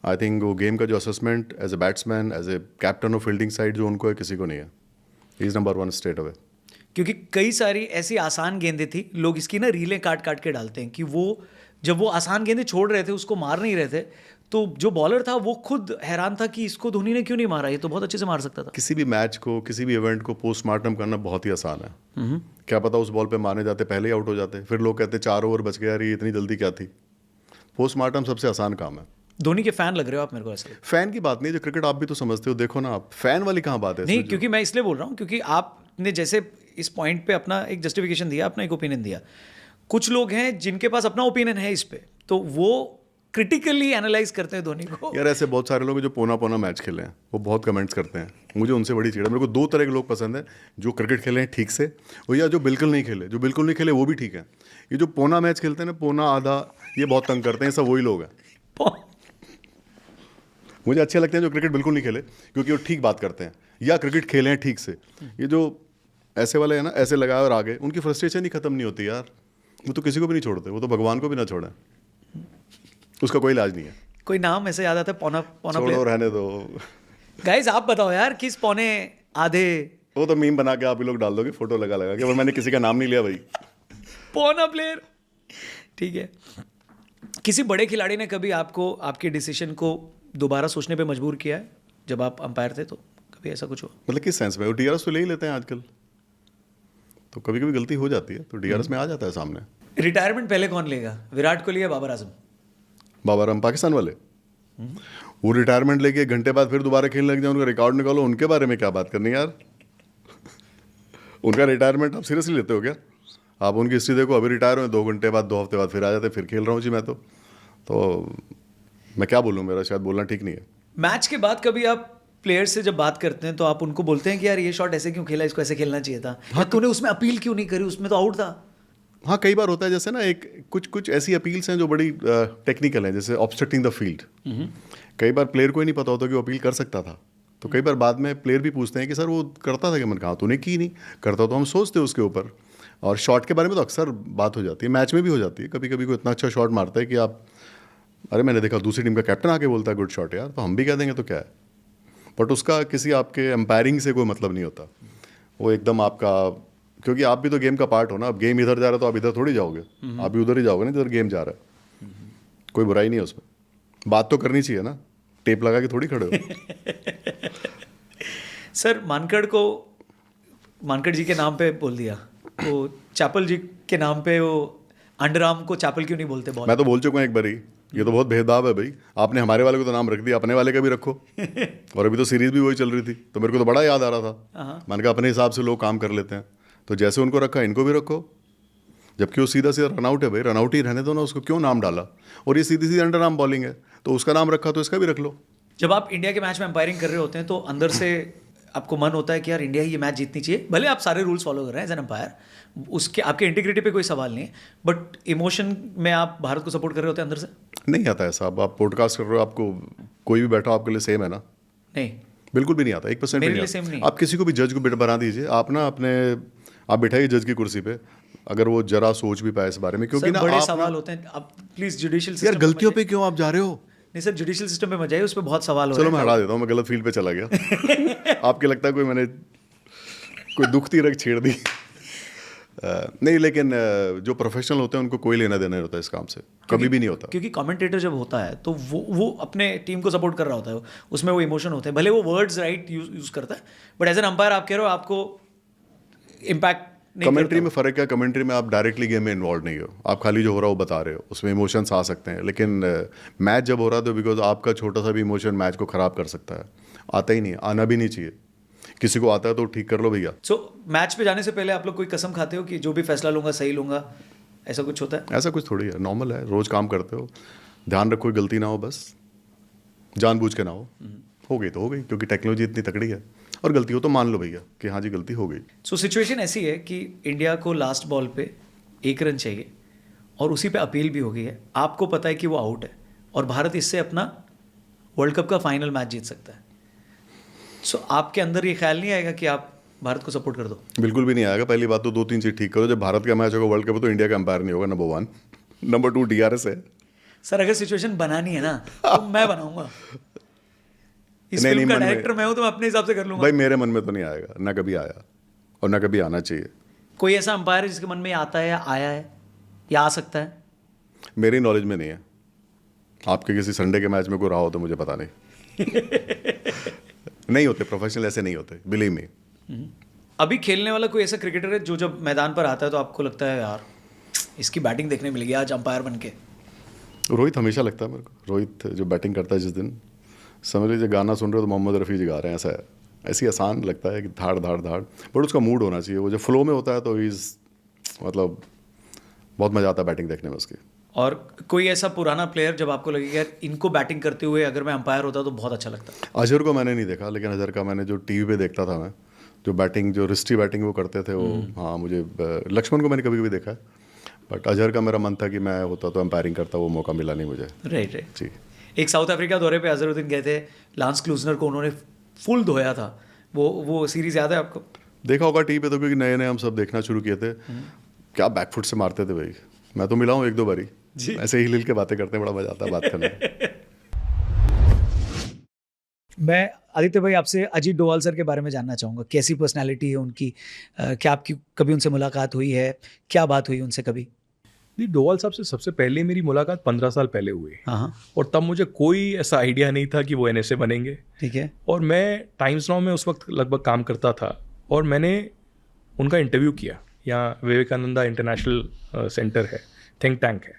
आई थिंक वो गेम का जो assessment as a batsman, as a captain of fielding side जो उनको है, किसी को नहीं है। He is number 1 straight away. क्योंकि कई सारी ऐसी आसान गेंदें थी, लोग इसकी ना रीलें काट काट के डालते हैं कि वो जब वो आसान गेंदें छोड़ रहे थे, उसको मार नहीं रहे थे, तो जो बॉलर था वो खुद हैरान था कि इसको धोनी ने क्यों नहीं मारा, ये तो बहुत अच्छे से मार सकता था। किसी भी मैच को, किसी भी इवेंट को पोस्टमार्टम करना बहुत ही आसान है। क्या पता उस बॉल पे मारने जाते पहले ही आउट हो जाते, फिर लोग कहते 4 ओवर बच गया, यार इतनी जल्दी क्या थी। पोस्टमार्टम सबसे आसान काम है। धोनी के फैन लग रहे हो आप मेरे को ऐसा। फैन की बात नहीं, जो क्रिकेट आप भी तो समझते हो, देखो ना आप, फैन वाली कहाँ बात है? नहीं, क्योंकि मैं इसलिए बोल रहा हूँ क्योंकि आपने जैसे इस पॉइंट पे अपना एक जस्टिफिकेशन दिया, अपना एक ओपिनियन दिया। कुछ लोग हैं जिनके पास अपना ओपिनियन है इस पे, तो वो क्रिटिकली एनालाइज करते हैं धोनी को। यार ऐसे बहुत सारे लोग हैं जो पोना पोना मैच खेले हैं, वो बहुत कमेंट्स करते हैं, मुझे उनसे बड़ी चिढ़ है। मेरे को दो तरह के लोग पसंद है, जो क्रिकेट खेले हैं ठीक से, और या जो बिल्कुल नहीं खेले। जो बिल्कुल नहीं खेले वो भी ठीक है, ये जो पोना मैच खेलते हैं ना, पोना आधा, ये बहुत तंग करते हैं, सब वही लोग हैं। मुझे अच्छे लगते हैं जो क्रिकेट बिल्कुल नहीं खेले, क्योंकि वो ठीक बात करते हैं, या क्रिकेट खेले हैं ठीक से। ये जो ऐसे वाले हैं ना, ऐसे लगाए और आगे, उनकी फ्रस्ट्रेशन ही खत्म नहीं होती यार। वो तो किसी को भी नहीं छोड़ते, वो तो भगवान को भी ना छोड़ें, उसका कोई इलाज नहीं है। कोई नाम ऐसे याद आता है पौना छोड़ो, प्लेयर? रहने दो। गाइस आप बताओ यार, किस पौने आधे वो तो मीम बना के आप ही लोग डाल दोगे, फोटो लगा लगा के, और मैंने किसी का नाम नहीं लिया भाई। पौना प्लेयर, ठीक है। किसी बड़े खिलाड़ी ने कभी आपको आपके डिसीजन को दोबारा सोचने पे मजबूर किया है जब आप अंपायर थे? तो कभी ऐसा कुछ हुआ? मतलब किस सेंस में? वो डीआरएस तो ले ही लेते हैं आजकल, तो कभी कभी गलती हो जाती है, तो डीआरएस में आ जाता है सामने। रिटायरमेंट पहले कौन लेगा, विराट कोहली या बाबर आजम? बाबर आजम पाकिस्तान वाले, वो रिटायरमेंट लेके एक घंटे बाद फिर दोबारा खेलने लग जाए, उनका रिकॉर्ड निकालो, उनके बारे में क्या बात करनी यार। उनका रिटायरमेंट आप सीरियसली लेते हो क्या? आप उनकी हिस्ट्री देखो, अभी रिटायर हुए 2 घंटे बाद, 2 हफ्ते बाद फिर आ जाते, फिर खेल रहा हूँ जी मैं तो मैं क्या बोलूँ, मेरा शायद बोलना ठीक नहीं है। मैच के बाद कभी आप प्लेयर्स से जब बात करते हैं तो आप उनको बोलते हैं कि यार ये शॉट ऐसे क्यों खेला, इसको ऐसे खेलना चाहिए था, या तूने उसमें अपील क्यों नहीं करी, उसमें तो आउट था? हाँ, कई बार होता है, जैसे ना एक कुछ ऐसी अपील्स हैं जो बड़ी टेक्निकल हैं, जैसे ऑब्स्ट्रक्टिंग द फील्ड। कई बार प्लेयर को ही नहीं पता होता कि वो अपील कर सकता था, तो कई बार बाद में प्लेयर भी पूछते हैं कि सर वो करता था कि मैंने कहा तूने की नहीं, करता तो हम सोचते उसके ऊपर। और शॉट के बारे में तो अक्सर बात हो जाती है, मैच में भी हो जाती है। कभी कभी कोई इतना अच्छा शॉट मारता है कि आप, अरे मैंने देखा दूसरी टीम का कैप्टन आके बोलता है गुड शॉट यार, तो हम भी कह देंगे तो क्या है। बट उसका किसी आपके एम्पायरिंग से कोई मतलब नहीं होता, वो एकदम आपका, क्योंकि आप भी तो गेम का पार्ट हो ना। अब गेम इधर जा रहा है तो आप इधर थोड़ी जाओगे, आप भी उधर ही जाओगे ना जिधर गेम जा रहा है। कोई बुराई नहीं है उसमें, बात तो करनी चाहिए ना, टेप लगा के थोड़ी खड़े हो। सर मानकड़ जी के नाम पे बोल दिया, वो चैपल जी के नाम पे वो अंडर आर्म को चैपल क्यों नहीं बोलते? बॉल मैं तो बोल चुका हूँ एक बारी, ये तो बहुत भेदभाव है भाई। आपने हमारे वाले को तो नाम रख दिया, अपने वाले का भी रखो। और अभी तो सीरीज भी वही चल रही थी, तो मेरे को तो बड़ा याद आ रहा था। मैंने कहा अपने हिसाब से लोग काम कर लेते हैं, तो जैसे उनको रखा इनको भी रखो। जबकि वो सीधा सीधा रनआउट है भाई, रनआउट ही रहने दो ना, उसको क्यों नाम डाला? और ये सीधी सीधी अंडर आर्म बॉलिंग है, तो उसका नाम रखा तो इसका भी रख लो। जब आप इंडिया के मैच में अंपायरिंग कर रहे होते हैं तो अंदर से आपको मन होता है कि यार इंडिया ही ये मैच जीतनी चाहिए, भले आप सारे रूल्स फॉलो कर रहे हैं एज एन अंपायर, उसके आपके इंटीग्रिटी पे कोई सवाल नहीं है, बट इमोशन में आप भारत को सपोर्ट कर रहे होते हैं अंदर से? नहीं आता ऐसा। अब आप पॉडकास्ट कर रहे हो, आपको कोई भी बैठा आपके लिए सेम है ना? नहीं, बिल्कुल भी नहीं आता, 1% मेरे भी लिए नहीं same नहीं। आता। आप किसी को भी जज को बना दीजिए, आप ना अपने, आप बैठाइए जज की कुर्सी पे, अगर वो जरा सोच भी पाए इस बारे में, क्योंकि सर ना बड़े आप सवाल होते हैं। आप प्लीज जुडिशियल यार गलतियों पे क्यों आप जा रहे हो? नहीं सर, जुडिशियल सिस्टम पे मत जाइए, उस पर बहुत सवाल हो चलो रहे मैं हैं। हटा देता हूँ, मैं गलत फील्ड पे चला गया। आपके लगता है कोई मैंने कोई दुखती रख छेड़ दी? नहीं, लेकिन जो प्रोफेशनल होते हैं उनको कोई लेना देना नहीं होता इस काम से, कभी भी नहीं होता। क्योंकि कमेंटेटर जब होता है तो वो अपने टीम को सपोर्ट कर रहा होता है, उसमें वो इमोशन होते हैं, भले वो वर्ड्स राइट यूज करता है, बट एज एन अंपायर आप कह रहे हो आपको इम्पैक्ट नहीं कमेंट्री करता। में फ़र्क है, कमेंट्री में आप डायरेक्टली गेम में इन्वॉल्व नहीं हो, आप खाली जो हो रहा है वो बता रहे हो, उसमें इमोशंस आ सकते हैं। लेकिन मैच जब हो रहा है तो बिकॉज आपका छोटा सा भी इमोशन मैच को ख़राब कर सकता है, आता ही नहीं, आना भी नहीं चाहिए। किसी को आता है तो ठीक कर लो भैया। सो मैच पे जाने से पहले आप लोग कोई कसम खाते हो कि जो भी फैसला लूंगा सही लूंगा, ऐसा कुछ होता है? ऐसा कुछ थोड़ी है, नॉर्मल है, रोज़ काम करते हो, ध्यान रखो गलती ना हो, बस जानबूझ के ना हो गई तो हो गई, क्योंकि टेक्नोलॉजी इतनी तकड़ी है, और गलती हो तो मान लो भैया कि हाँ जी गलती हो गई। सो सिचुएशन ऐसी है कि इंडिया को लास्ट बॉल पे 1 रन चाहिए और उसी पे अपील भी हो गई है, आपको पता है कि वो आउट है और भारत इससे अपना वर्ल्ड कप का फाइनल मैच जीत सकता है। सो आपके अंदर ये ख्याल नहीं आएगा कि आप भारत को सपोर्ट कर दो? बिल्कुल भी नहीं आएगा। पहली बात तो 2-3 चीज़ ठीक करो, जब भारत का मैच होगा वर्ल्ड कप तो इंडिया का एम्पायर नहीं होगा, नंबर 1। नंबर 2 DRS है। सर अगर सिचुएशन बनानी है ना तो मैं बनाऊंगा, इस नहीं, फिल्म का मन में- डायरेक्टर मैं हूं तो मैं अपने हिसाब से कर लूंगा। भाई मेरे मन में तो नहीं आएगा, ना कभी आया और ना कभी आना चाहिए। कोई ऐसा अंपायर है जिसके मन में आता है या आया है या आ सकता है? मेरी नॉलेज में नहीं है। आपके किसी संडे के मैच में कोई रहा हो तो मुझे पता नहीं। नहीं होते, प्रोफेशनल ऐसे नहीं होते, बिलीव मी। अभी खेलने वाला कोई ऐसा क्रिकेटर है जो जब मैदान पर आता है तो आपको लगता है यार इसकी बैटिंग देखने मिलेगी आज अंपायर बन के? रोहित हमेशा लगता है मेरे को। रोहित जो बैटिंग करता है जिस दिन, समझ लीजिए गाना सुन रहे हो तो मोहम्मद रफ़ी जी गा रहे हैं, ऐसा है। ऐसी आसान लगता है कि धाड़ धाड़ धाड़, बट उसका मूड होना चाहिए। वो जब फ्लो में होता है तो इज़ मतलब बहुत मज़ा आता है बैटिंग देखने में उसकी। और कोई ऐसा पुराना प्लेयर जब आपको लगे कि यार इनको बैटिंग करते हुए अगर मैं अंपायर होता तो बहुत अच्छा लगता? अजहर को मैंने नहीं देखा, लेकिन अजहर का मैंने जो टीवी पे देखता था मैं, जो बैटिंग, जो रिस्टी बैटिंग वो करते थे वो, हाँ मुझे लक्ष्मण को मैंने कभी कभी देखा है, बट अजहर का मेरा मन था कि मैं होता तो एम्पायरिंग करता, वो मौका मिला नहीं मुझे। राइट जी। एक साउथ अफ्रीका दौरे पे अजहरुद्दीन गए थे, लांस क्लूजनर को उन्होंने फुल धोया था, वो सीरीज याद है आपको? देखा होगा टीवी पे तो, क्योंकि नए नए हम सब देखना शुरू किए थे। क्या बैकफुट से मारते थे भाई, मैं तो मिला हूँ 1-2 बारी जी। ऐसे ही हिल के बातें करते हैं, बड़ा मजा आता है बात करने में। मैं आदित्य भाई आपसे अजीत डोभाल सर के बारे में जानना चाहूँगा, कैसी पर्सनालिटी है उनकी, क्या आपकी कभी उनसे मुलाकात हुई है, क्या बात हुई उनसे कभी? जी, डोभाल साहब से सबसे पहले मेरी मुलाकात 15 साल पहले हुई, हाँ, और तब मुझे कोई ऐसा आइडिया नहीं था कि वो NSA बनेंगे। ठीक है। और मैं टाइम्स नाउ में उस वक्त लगभग काम करता था, और मैंने उनका इंटरव्यू किया। यहाँ विवेकानंदा इंटरनेशनल सेंटर है, थिंक टैंक है,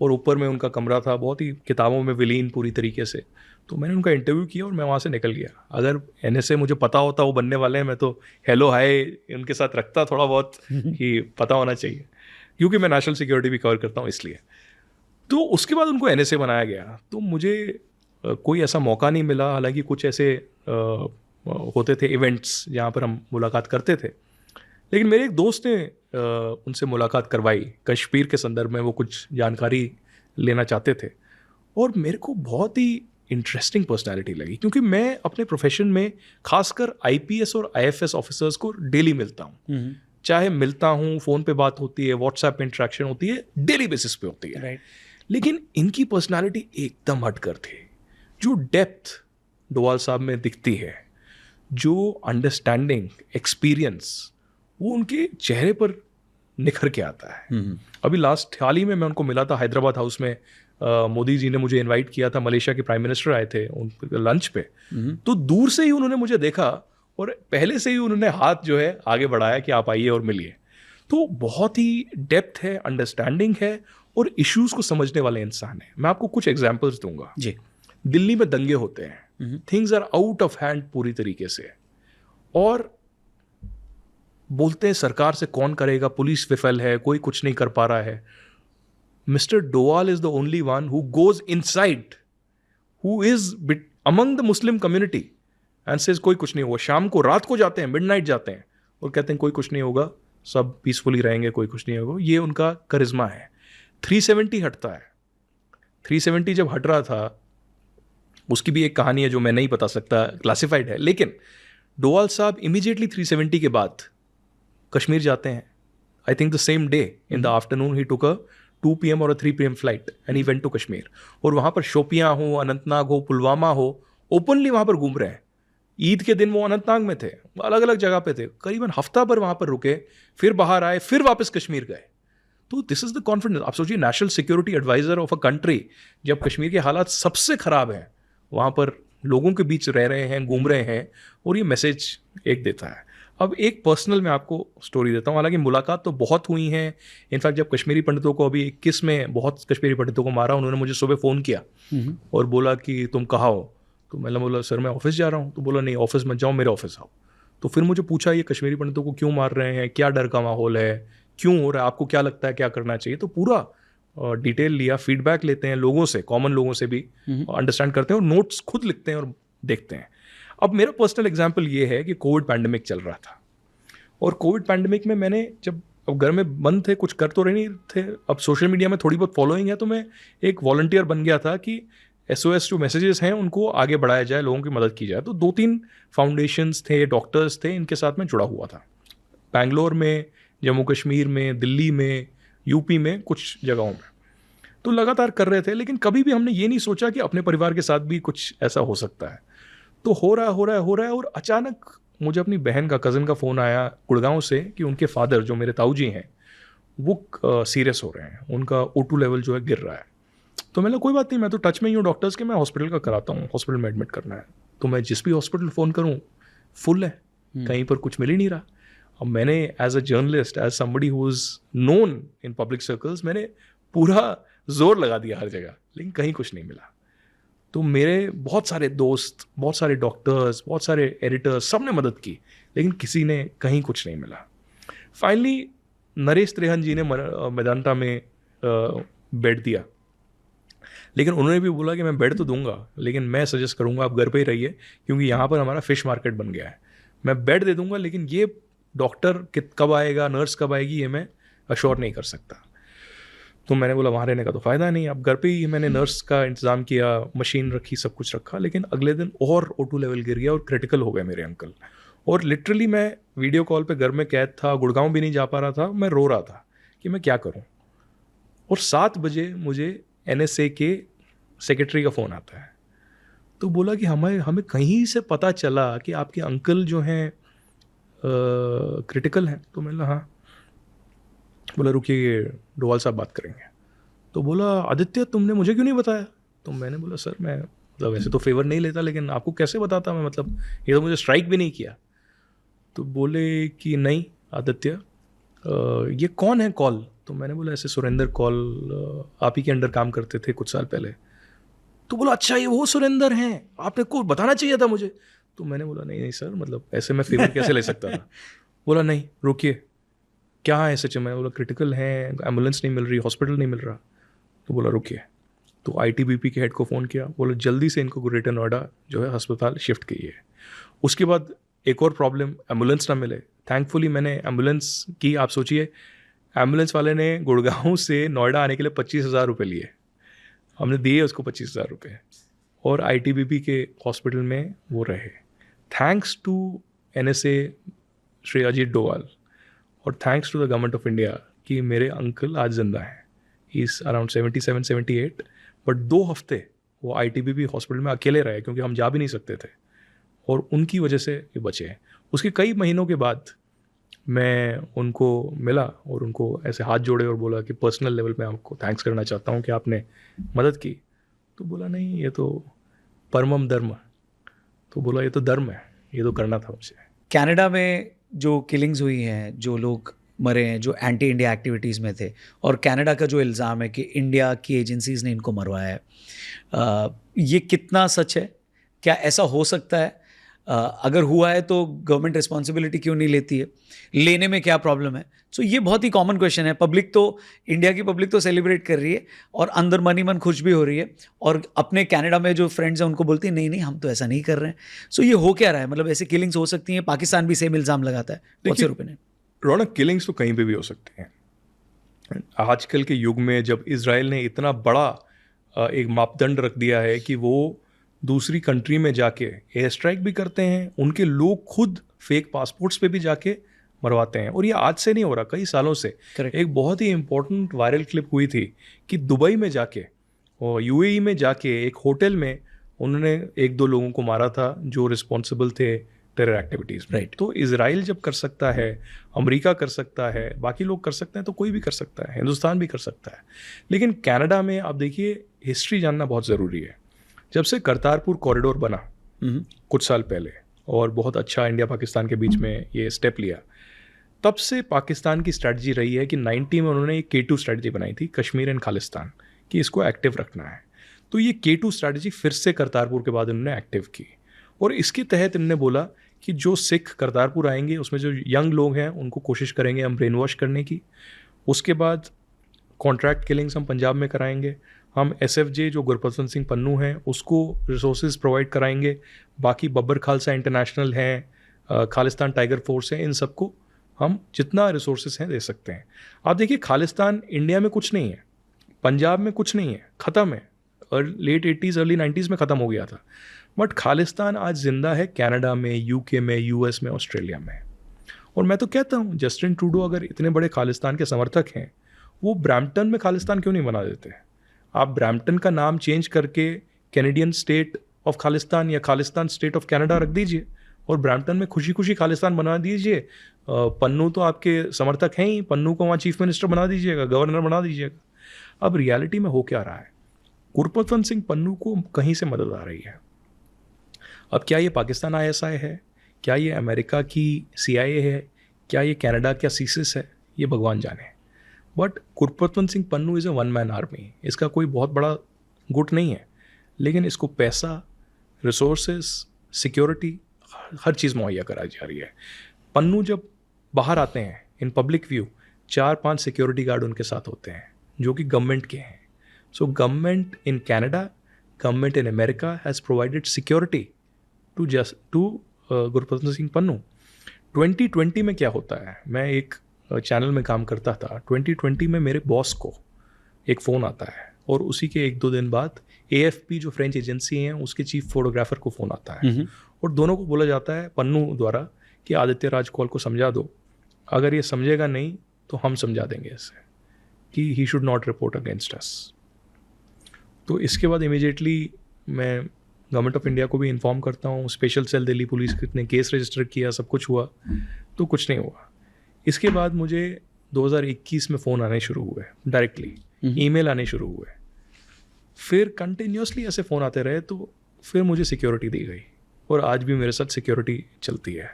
और ऊपर में उनका कमरा था, बहुत ही किताबों में विलीन पूरी तरीके से। तो मैंने उनका इंटरव्यू किया और मैं वहाँ से निकल गया। अगर NSA मुझे पता होता वो बनने वाले हैं, मैं तो हेलो हाय उनके साथ रखता थोड़ा बहुत कि पता होना चाहिए, क्योंकि मैं नेशनल सिक्योरिटी भी कवर करता हूँ इसलिए। तो उसके बाद उनको NSA बनाया गया, तो मुझे कोई ऐसा मौका नहीं मिला। हालांकि कुछ ऐसे होते थे इवेंट्स जहाँ पर हम मुलाकात करते थे, लेकिन मेरे एक दोस्त ने उनसे मुलाकात करवाई कश्मीर के संदर्भ में। वो कुछ जानकारी लेना चाहते थे, और मेरे को बहुत ही इंटरेस्टिंग पर्सनालिटी लगी, क्योंकि मैं अपने प्रोफेशन में खासकर IPS और IFS ऑफिसर्स को डेली मिलता हूँ। चाहे मिलता हूँ, फ़ोन पे बात होती है, व्हाट्सएप इंटरेक्शन होती है, डेली बेसिस पे होती है। राइट। लेकिन इनकी पर्सनालिटी एकदम हटकर थी। जो डेप्थ डोभाल साहब में दिखती है, जो अंडरस्टैंडिंग, एक्सपीरियंस, वो उनके चेहरे पर निखर के आता है। अभी हाल ही में मैं उनको मिला था हैदराबाद हाउस में। मोदी जी ने मुझे इनवाइट किया था, मलेशिया के प्राइम मिनिस्टर आए थे उन लंच पे। तो दूर से ही उन्होंने मुझे देखा और पहले से ही उन्होंने हाथ जो है आगे बढ़ाया कि आप आइए और मिलिए। तो बहुत ही डेप्थ है, अंडरस्टैंडिंग है, और इश्यूज को समझने वाले इंसान है। मैं आपको कुछ एग्जांपल्स दूंगा। जी। दिल्ली में दंगे होते हैं, things are out of hand पूरी तरीके से, और बोलते हैं सरकार से कौन करेगा, पुलिस विफल है, कोई कुछ नहीं कर पा रहा है। Mister Doval is the only one who goes inside, who is among the Muslim community and says कोई कुछ नहीं होगा। शाम को, रात को जाते हैं, मिडनाइट जाते हैं और कहते हैं कोई कुछ नहीं होगा, सब पीसफुली रहेंगे, कोई कुछ नहीं होगा। ये उनका करिश्मा है। 370 हटता है। 370 जब हट रहा था, उसकी भी एक कहानी है जो मैं नहीं बता सकता, क्लासिफाइड है, लेकिन डोभाल साहब इमीडिएटली 370 के बाद कश्मीर जाते हैं। I think the same day in the afternoon he took a 2 PM और 3 PM flight and he went to Kashmir. और वहाँ पर शोपियाँ हो, अनंतनाग हो, पुलवामा हो, ओपनली वहाँ पर घूम रहे हैं। ईद के दिन वो अनंतनाग में थे, अलग अलग जगह पे थे, करीबन हफ्ता भर वहाँ पर रुके, फिर बाहर आए, फिर वापस कश्मीर गए। तो दिस इज द कॉन्फिडेंस। आप सोचिए, national security adviser of a country, जब कश्मीर के हालात सबसे खराब हैं, वहाँ पर लोगों के बीच रह रहे हैं, घूम रहे हैं, और ये मैसेज एक देता है। अब एक पर्सनल मैं आपको स्टोरी देता हूँ। हालांकि मुलाकात तो बहुत हुई हैं। इनफैक्ट जब कश्मीरी पंडितों को अभी 21 में बहुत कश्मीरी पंडितों को मारा, उन्होंने मुझे सुबह फ़ोन किया और बोला कि तुम कहाँ हो। तो मैंने बोला सर मैं ऑफिस जा रहा हूँ। तो बोला नहीं ऑफिस मत जाओ, मेरे ऑफिस आओ। तो फिर मुझे पूछा ये कश्मीरी पंडितों को क्यों मार रहे हैं, क्या डर का माहौल है, क्यों हो रहा है, आपको क्या लगता है क्या करना चाहिए। तो पूरा डिटेल लिया, फीडबैक लेते हैं लोगों से, कॉमन लोगों से भी अंडरस्टैंड करते हैं और नोट्स खुद लिखते हैं और देखते हैं। अब मेरा पर्सनल एग्जाम्पल ये है कि कोविड पैंडेमिक चल रहा था, और कोविड पैंडेमिक में मैंने जब अब घर में बंद थे, कुछ कर तो रहे नहीं थे, अब सोशल मीडिया में थोड़ी बहुत फॉलोइंग है, तो मैं एक वॉलंटियर बन गया था कि SOS जो मैसेजेस हैं उनको आगे बढ़ाया जाए, लोगों की मदद की जाए। तो 2-3 फाउंडेशंस थे, डॉक्टर्स थे, इनके साथ मैं जुड़ा हुआ था। बैंगलोर में, जम्मू कश्मीर में, दिल्ली में, यूपी में, कुछ जगहों में तो लगातार कर रहे थे। लेकिन कभी भी हमने ये नहीं सोचा कि अपने परिवार के साथ भी कुछ ऐसा हो सकता है। तो हो रहा है और अचानक मुझे अपनी बहन का, कज़न का फ़ोन आया गुड़गांव से कि उनके फादर जो मेरे ताऊ जी हैं वो सीरियस हो रहे हैं, उनका O2 लेवल जो है गिर रहा है। तो मैंने कोई बात नहीं, मैं तो टच में ही हूँ डॉक्टर्स के, मैं हॉस्पिटल का कराता हूँ, हॉस्पिटल में एडमिट करना है। तो मैं जिस भी हॉस्पिटल फ़ोन करूँ फुल है, कहीं पर कुछ मिल ही नहीं रहा। अब मैंने as a journalist, as somebody who is known in public circles, मैंने पूरा जोर लगा दिया हर जगह, लेकिन कहीं कुछ नहीं मिला। तो मेरे बहुत सारे दोस्त, बहुत सारे डॉक्टर्स, बहुत सारे एडिटर्स, सब ने मदद की, लेकिन किसी ने कहीं कुछ नहीं मिला। फाइनली नरेश त्रेहन जी ने मेदांता में बेड दिया, लेकिन उन्होंने भी बोला कि मैं बेड तो दूंगा, लेकिन मैं सजेस्ट करूंगा आप घर पे ही रहिए, क्योंकि यहाँ पर हमारा फिश मार्केट बन गया है। मैं बेड दे दूंगा, लेकिन ये डॉक्टर कब आएगा, नर्स कब आएगी, ये मैं अश्योर नहीं कर सकता। तो मैंने बोला वहाँ रहने का तो फ़ायदा नहीं, अब घर पे ही मैंने नर्स का इंतज़ाम किया, मशीन रखी, सब कुछ रखा। लेकिन अगले दिन और O2 लेवल गिर गया और क्रिटिकल हो गए मेरे अंकल। और लिटरली मैं वीडियो कॉल पे घर में कैद था, गुड़गांव भी नहीं जा पा रहा था, मैं रो रहा था कि मैं क्या करूं। और 7 बजे मुझे NSA के सेक्रेटरी का फ़ोन आता है, तो बोला कि हमें कहीं से पता चला कि आपके अंकल जो हैं क्रिटिकल हैं। तो मैंने हाँ। बोला रुकिए, ये डोवाल साहब बात करेंगे। तो बोला आदित्य तुमने मुझे क्यों नहीं बताया? तो मैंने बोला सर मैं मतलब वैसे तो फेवर नहीं लेता, लेकिन आपको कैसे बताता मैं, मतलब ये तो मुझे स्ट्राइक भी नहीं किया। तो बोले कि नहीं आदित्य, ये कौन है कॉल? तो मैंने बोला ऐसे सुरेंद्र कॉल आप ही के अंडर काम करते थे कुछ साल पहले। तो बोला अच्छा ये वो सुरेंद्र हैं, आपने को बताना चाहिए था मुझे। तो मैंने बोला नहीं सर, मतलब ऐसे मैं फेवर कैसे ले सकता था। बोला नहीं रुकिए, क्या है सच में? मैंने बोला क्रिटिकल है, एम्बुलेंस नहीं मिल रही, हॉस्पिटल नहीं मिल रहा। तो बोला रुकिए। तो ITBP के हेड को फ़ोन किया, बोला जल्दी से इनको ग्रेटर नोएडा जो है अस्पताल शिफ्ट कीजिए। उसके बाद एक और प्रॉब्लम, एम्बुलेंस ना मिले। थैंकफुली मैंने एम्बुलेंस की, आप सोचिए एम्बुलेंस वाले ने गुड़गांव से नोएडा आने के लिए 25,000 रुपये लिए, हमने दिए उसको 25,000 रुपये, और ITBP के हॉस्पिटल में वो रहे। Thanks to NSA Shri Ajit Doval और thanks to the government of India कि मेरे अंकल आज जिंदा हैं। ही इज़ अराउंड 77-78, बट 2 हफ्ते वो ITBP हॉस्पिटल में अकेले रहे, क्योंकि हम जा भी नहीं सकते थे, और उनकी वजह से ये बचे हैं। उसके कई महीनों के बाद मैं उनको मिला और उनको ऐसे हाथ जोड़े और बोला कि पर्सनल लेवल पे आपको थैंक्स करना चाहता हूँ कि आपने मदद की। तो बोला नहीं ये तो परमम धर्म। तो बोला ये तो धर्म है, ये तो करना था मुझे। कनाडा में जो किलिंग्स हुई हैं, जो लोग मरे हैं जो एंटी इंडिया एक्टिविटीज़ में थे, और कनाडा का जो इल्ज़ाम है कि इंडिया की एजेंसीज़ ने इनको मरवाया है, ये कितना सच है? क्या ऐसा हो सकता है? अगर हुआ है तो गवर्नमेंट रिस्पॉन्सिबिलिटी क्यों नहीं लेती है? लेने में क्या प्रॉब्लम है? सो ये बहुत ही कॉमन क्वेश्चन है। पब्लिक तो, इंडिया की पब्लिक तो सेलिब्रेट कर रही है और अंदर मन खुश भी हो रही है, और अपने कनाडा में जो फ्रेंड्स हैं उनको बोलती है नहीं नहीं हम तो ऐसा नहीं कर रहे हैं। सो ये हो क्या रहा है? मतलब ऐसे किलिंग्स हो सकती हैं? पाकिस्तान भी सेम इल्ज़ाम लगाता है। What's your opinion? Raunak, killings तो कहीं पे भी हो सकते हैं। आजकल के युग में जब इजराइल ने इतना बड़ा एक मापदंड रख दिया है कि वो दूसरी कंट्री में जाके एयर स्ट्राइक भी करते हैं, उनके लोग खुद फेक पासपोर्ट्स पे भी जाके मरवाते हैं, और ये आज से नहीं हो रहा, कई सालों से। Correct. एक बहुत ही इंपॉर्टेंट वायरल क्लिप हुई थी कि दुबई में जाके और UAE में जाके एक होटल में उन्होंने 1-2 लोगों को मारा था जो रिस्पॉन्सिबल थे टेरर एक्टिविटीज़ में। Right. तो इजराइल जब कर सकता है, अमेरिका कर सकता है, बाकी लोग कर सकते हैं, तो कोई भी कर सकता है, हिंदुस्तान भी कर सकता है। लेकिन कनाडा में आप देखिए, हिस्ट्री जानना बहुत ज़रूरी है। जब से करतारपुर कॉरिडोर बना कुछ साल पहले, और बहुत अच्छा इंडिया पाकिस्तान के बीच में ये स्टेप लिया, तब से पाकिस्तान की स्ट्रैटेजी रही है कि 90 में उन्होंने एक K2 स्ट्रैटेजी बनाई थी, कश्मीर एंड खालिस्तान, कि इसको एक्टिव रखना है। तो ये K2 स्ट्रैटेजी फिर से करतारपुर के बाद उन्होंने एक्टिव की, और इसके तहत इन्होंने बोला कि जो सिख करतारपुर आएंगे उसमें जो यंग लोग हैं उनको कोशिश करेंगे हम ब्रेन वॉश करने की। उसके बाद कॉन्ट्रैक्ट किलिंग्स हम पंजाब में कराएंगे, हम SFJ जो गुरबचन सिंह पन्नू हैं उसको रिसोर्सेज प्रोवाइड कराएंगे, बाकी बब्बर खालसा इंटरनेशनल हैं, खालिस्तान टाइगर फोर्स है, इन सबको हम जितना रिसोर्सेज हैं दे सकते हैं। आप देखिए खालिस्तान इंडिया में कुछ नहीं है, पंजाब में कुछ नहीं है, ख़त्म है, और लेट 80s अर्ली 90s में ख़त्म हो गया था। बट खालिस्तान आज जिंदा है कनाडा में, UK में, US में, ऑस्ट्रेलिया में। और मैं तो कहता हूँ जस्टिन ट्रूडो अगर इतने बड़े खालिस्तान के समर्थक हैं, वो ब्रैम्पटन में खालिस्तान क्यों नहीं बना देते? आप ब्रैम्पटन का नाम चेंज करके कैनेडियन स्टेट ऑफ खालिस्तान या खालिस्तान स्टेट ऑफ कनाडा रख दीजिए, और ब्रैम्पटन में खुशी खुशी खालिस्तान बना दीजिए। पन्नू तो आपके समर्थक हैं ही, पन्नू को वहाँ चीफ मिनिस्टर बना दीजिएगा, गवर्नर बना दीजिएगा। अब रियलिटी में हो क्या रहा है? गुरबचन सिंह पन्नू को कहीं से मदद आ रही है। अब क्या ये पाकिस्तान ISI है? क्या ये अमेरिका की CIA है? क्या ये कनाडा क्या CSIS है? ये भगवान जाने। But Gurbachan Singh Pannu is a one man army, इसका कोई बहुत बड़ा गुट नहीं है, लेकिन इसको पैसा, रिसोर्सेज, सिक्योरिटी, हर चीज़ मुहैया कराई जा रही है। पन्नू जब बाहर आते हैं in public view, 4-5 security guard उनके साथ होते हैं, जो कि गवर्नमेंट के हैं. So government in Canada, government in America has provided security to Gurbachan Singh Pannu. 2020 में क्या होता है, मैं एक चैनल में काम करता था. 2020 में मेरे बॉस को एक फ़ोन आता है और उसी के 1-2 दिन बाद AFP जो फ्रेंच एजेंसी हैं उसके चीफ फोटोग्राफर को फ़ोन आता है और दोनों को बोला जाता है पन्नू द्वारा कि आदित्य राज कौल को समझा दो, अगर ये समझेगा नहीं तो हम समझा देंगे इसे कि he should not report against us. तो इसके बाद इमीडिएटली मैं गवर्नमेंट ऑफ इंडिया को भी इन्फॉर्म करता हूँ. स्पेशल सेल दिल्ली पुलिस ने केस रजिस्टर किया, सब कुछ हुआ, तो कुछ नहीं हुआ. इसके बाद मुझे 2021 में फ़ोन आने शुरू हुए, डायरेक्टली ईमेल आने शुरू हुए, फिर कंटिन्यूसली ऐसे फ़ोन आते रहे, तो फिर मुझे सिक्योरिटी दी गई और आज भी मेरे साथ सिक्योरिटी चलती है.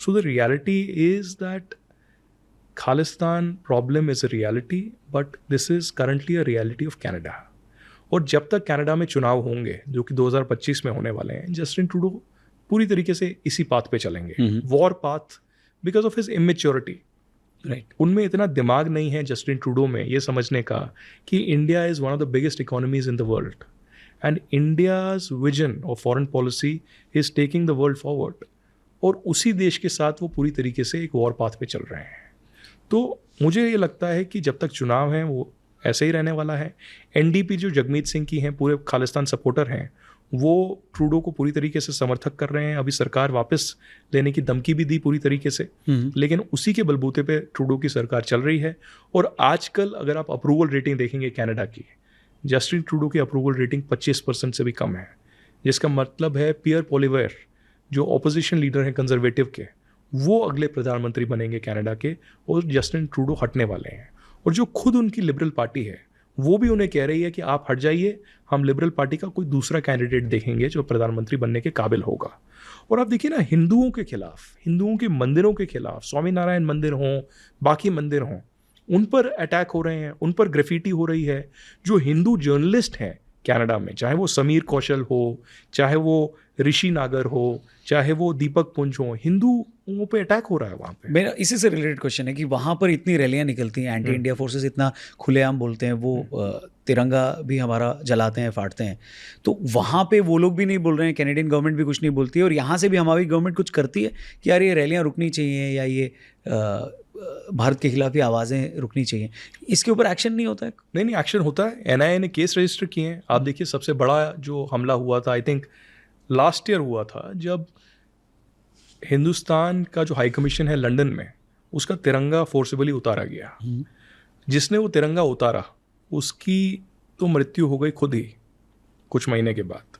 So the reality is that Khalistan problem is a reality, but this is currently a reality of Canada. और जब तक कनाडा में चुनाव होंगे जो कि 2025 में होने वाले हैं, जस्टिन ट्रूडो पूरी तरीके से इसी पाथ पे चलेंगे, war path, because of his immaturity. Right, उनमें इतना दिमाग नहीं है जस्टिन ट्रूडो में ये समझने का कि India is one of the biggest economies in the world and India's vision of foreign policy is taking the world forward. और उसी देश के साथ वो पूरी तरीके से एक वॉर पाथ पे चल रहे हैं. तो मुझे ये लगता है कि जब तक चुनाव हैं वो ऐसे ही रहने वाला है. NDP जो जगमीत सिंह की हैं, पूरे खालिस्तान सपोर्टर हैं, वो ट्रूडो को पूरी तरीके से समर्थक कर रहे हैं. अभी सरकार वापस लेने की धमकी भी दी पूरी तरीके से, लेकिन उसी के बलबूते पे ट्रूडो की सरकार चल रही है. और आजकल अगर आप अप्रूवल रेटिंग देखेंगे कनाडा की, जस्टिन ट्रूडो की अप्रूवल रेटिंग 25% से भी कम है, जिसका मतलब है पियर पोलिवेयर जो ऑपोजिशन लीडर हैं कंजर्वेटिव के, वो अगले प्रधानमंत्री बनेंगे कनाडा के और जस्टिन ट्रूडो हटने वाले हैं. और जो खुद उनकी लिबरल पार्टी है वो भी उन्हें कह रही है कि आप हट जाइए, हम लिबरल पार्टी का कोई दूसरा कैंडिडेट देखेंगे जो प्रधानमंत्री बनने के काबिल होगा. और आप देखिए ना, हिंदुओं के खिलाफ, हिंदुओं के मंदिरों के खिलाफ, स्वामीनारायण मंदिर हों, बाकी मंदिर हों, उन पर अटैक हो रहे हैं, उन पर ग्रेफिटी हो रही है. जो हिंदू जर्नलिस्ट हैं कनाडा में, चाहे वो समीर कौशल हो, चाहे वो ऋषि नागर हो, चाहे वो दीपक पुंज हो, हिंदुओं पे अटैक हो रहा है वहाँ पे. मेरा इसी से रिलेटेड क्वेश्चन है कि वहाँ पर इतनी रैलियाँ निकलती हैं, एंटी इंडिया फोर्सेस इतना खुलेआम बोलते हैं, वो तिरंगा भी हमारा जलाते हैं, फाड़ते हैं, तो वहाँ पे वो लोग भी नहीं बोल रहे हैं, कैनेडियन गवर्नमेंट भी कुछ नहीं बोलती है, और यहाँ से भी हमारी गवर्नमेंट कुछ करती है कि यार ये रैलियाँ रुकनी चाहिए या ये भारत के खिलाफ ही आवाज़ें रुकनी चाहिए, इसके ऊपर एक्शन नहीं होता है? नहीं, एक्शन होता है. NIA ने केस रजिस्टर किए हैं. आप देखिए, सबसे बड़ा जो हमला हुआ था, आई थिंक लास्ट ईयर हुआ था, जब हिंदुस्तान का जो हाई कमीशन है लंदन में, उसका तिरंगा फोर्सिबली उतारा गया. जिसने वो तिरंगा उतारा उसकी तो मृत्यु हो गई खुद ही कुछ महीने के बाद.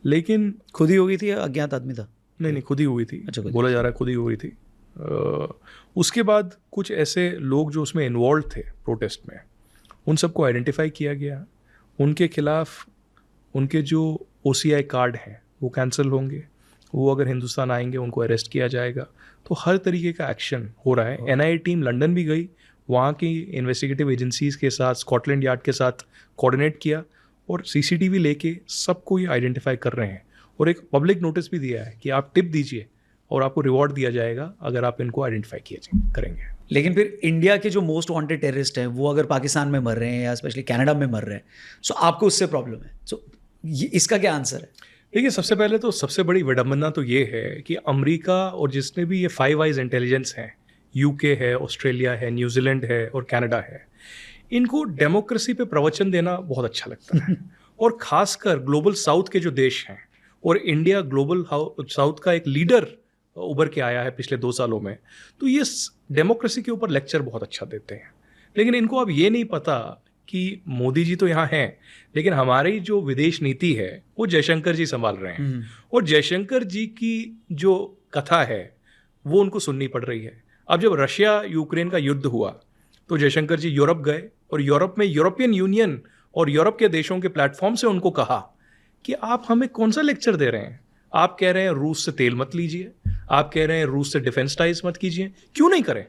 लेकिन खुद ही हो गई थी या अज्ञात आदमी था? नहीं, खुद ही हुई थी. अच्छा, बोला जा रहा है खुद ही हुई थी. उसके बाद कुछ ऐसे लोग जो उसमें इन्वॉल्व थे प्रोटेस्ट में, उन सबको आइडेंटिफाई किया गया. उनके खिलाफ उनके जो OCI कार्ड हैं वो कैंसिल होंगे, वो अगर हिंदुस्तान आएंगे उनको अरेस्ट किया जाएगा. तो हर तरीके का एक्शन हो रहा है. NIA टीम लंदन भी गई, वहाँ की इन्वेस्टिगेटिव एजेंसीज़ के साथ, स्कॉटलैंड यार्ड के साथ कोऑर्डिनेट किया और CCTV लेके सबको ये आइडेंटिफाई कर रहे हैं. और एक पब्लिक नोटिस भी दिया है कि आप टिप दीजिए और आपको रिवॉर्ड दिया जाएगा अगर आप इनको आइडेंटिफाई करेंगे. लेकिन फिर इंडिया के जो मोस्ट वांटेड टेररिस्ट हैं वो अगर पाकिस्तान में मर रहे हैं या स्पेशली कनाडा में मर रहे हैं, सो आपको उससे प्रॉब्लम है, सो इसका क्या आंसर है? देखिए, सबसे पहले तो सबसे बड़ी विडंबना तो ये है कि अमेरिका और जिसने भी ये 5 आइज इंटेलिजेंस हैं, UK है, ऑस्ट्रेलिया है, न्यूजीलैंड है और कनाडा है, इनको डेमोक्रेसी पे प्रवचन देना बहुत अच्छा लगता है. और खासकर ग्लोबल साउथ के जो देश हैं, और इंडिया ग्लोबल साउथ का एक लीडर उभर के आया है पिछले 2 सालों में, तो ये डेमोक्रेसी के ऊपर लेक्चर बहुत अच्छा देते हैं. लेकिन इनको अब ये नहीं पता कि मोदी जी तो यहाँ हैं, लेकिन हमारी जो विदेश नीति है वो जयशंकर जी संभाल रहे हैं. और जयशंकर जी की जो कथा है वो उनको सुननी पड़ रही है. अब जब रशिया यूक्रेन का युद्ध हुआ तो जयशंकर जी यूरोप गए और यूरोप में यूरोपियन यूनियन और यूरोप के देशों के प्लेटफॉर्म से उनको कहा कि आप हमें कौन सा लेक्चर दे रहे हैं. आप कह रहे हैं रूस से तेल मत लीजिए, आप कह रहे हैं रूस से डिफेंस टाइज मत कीजिए, क्यों नहीं करें?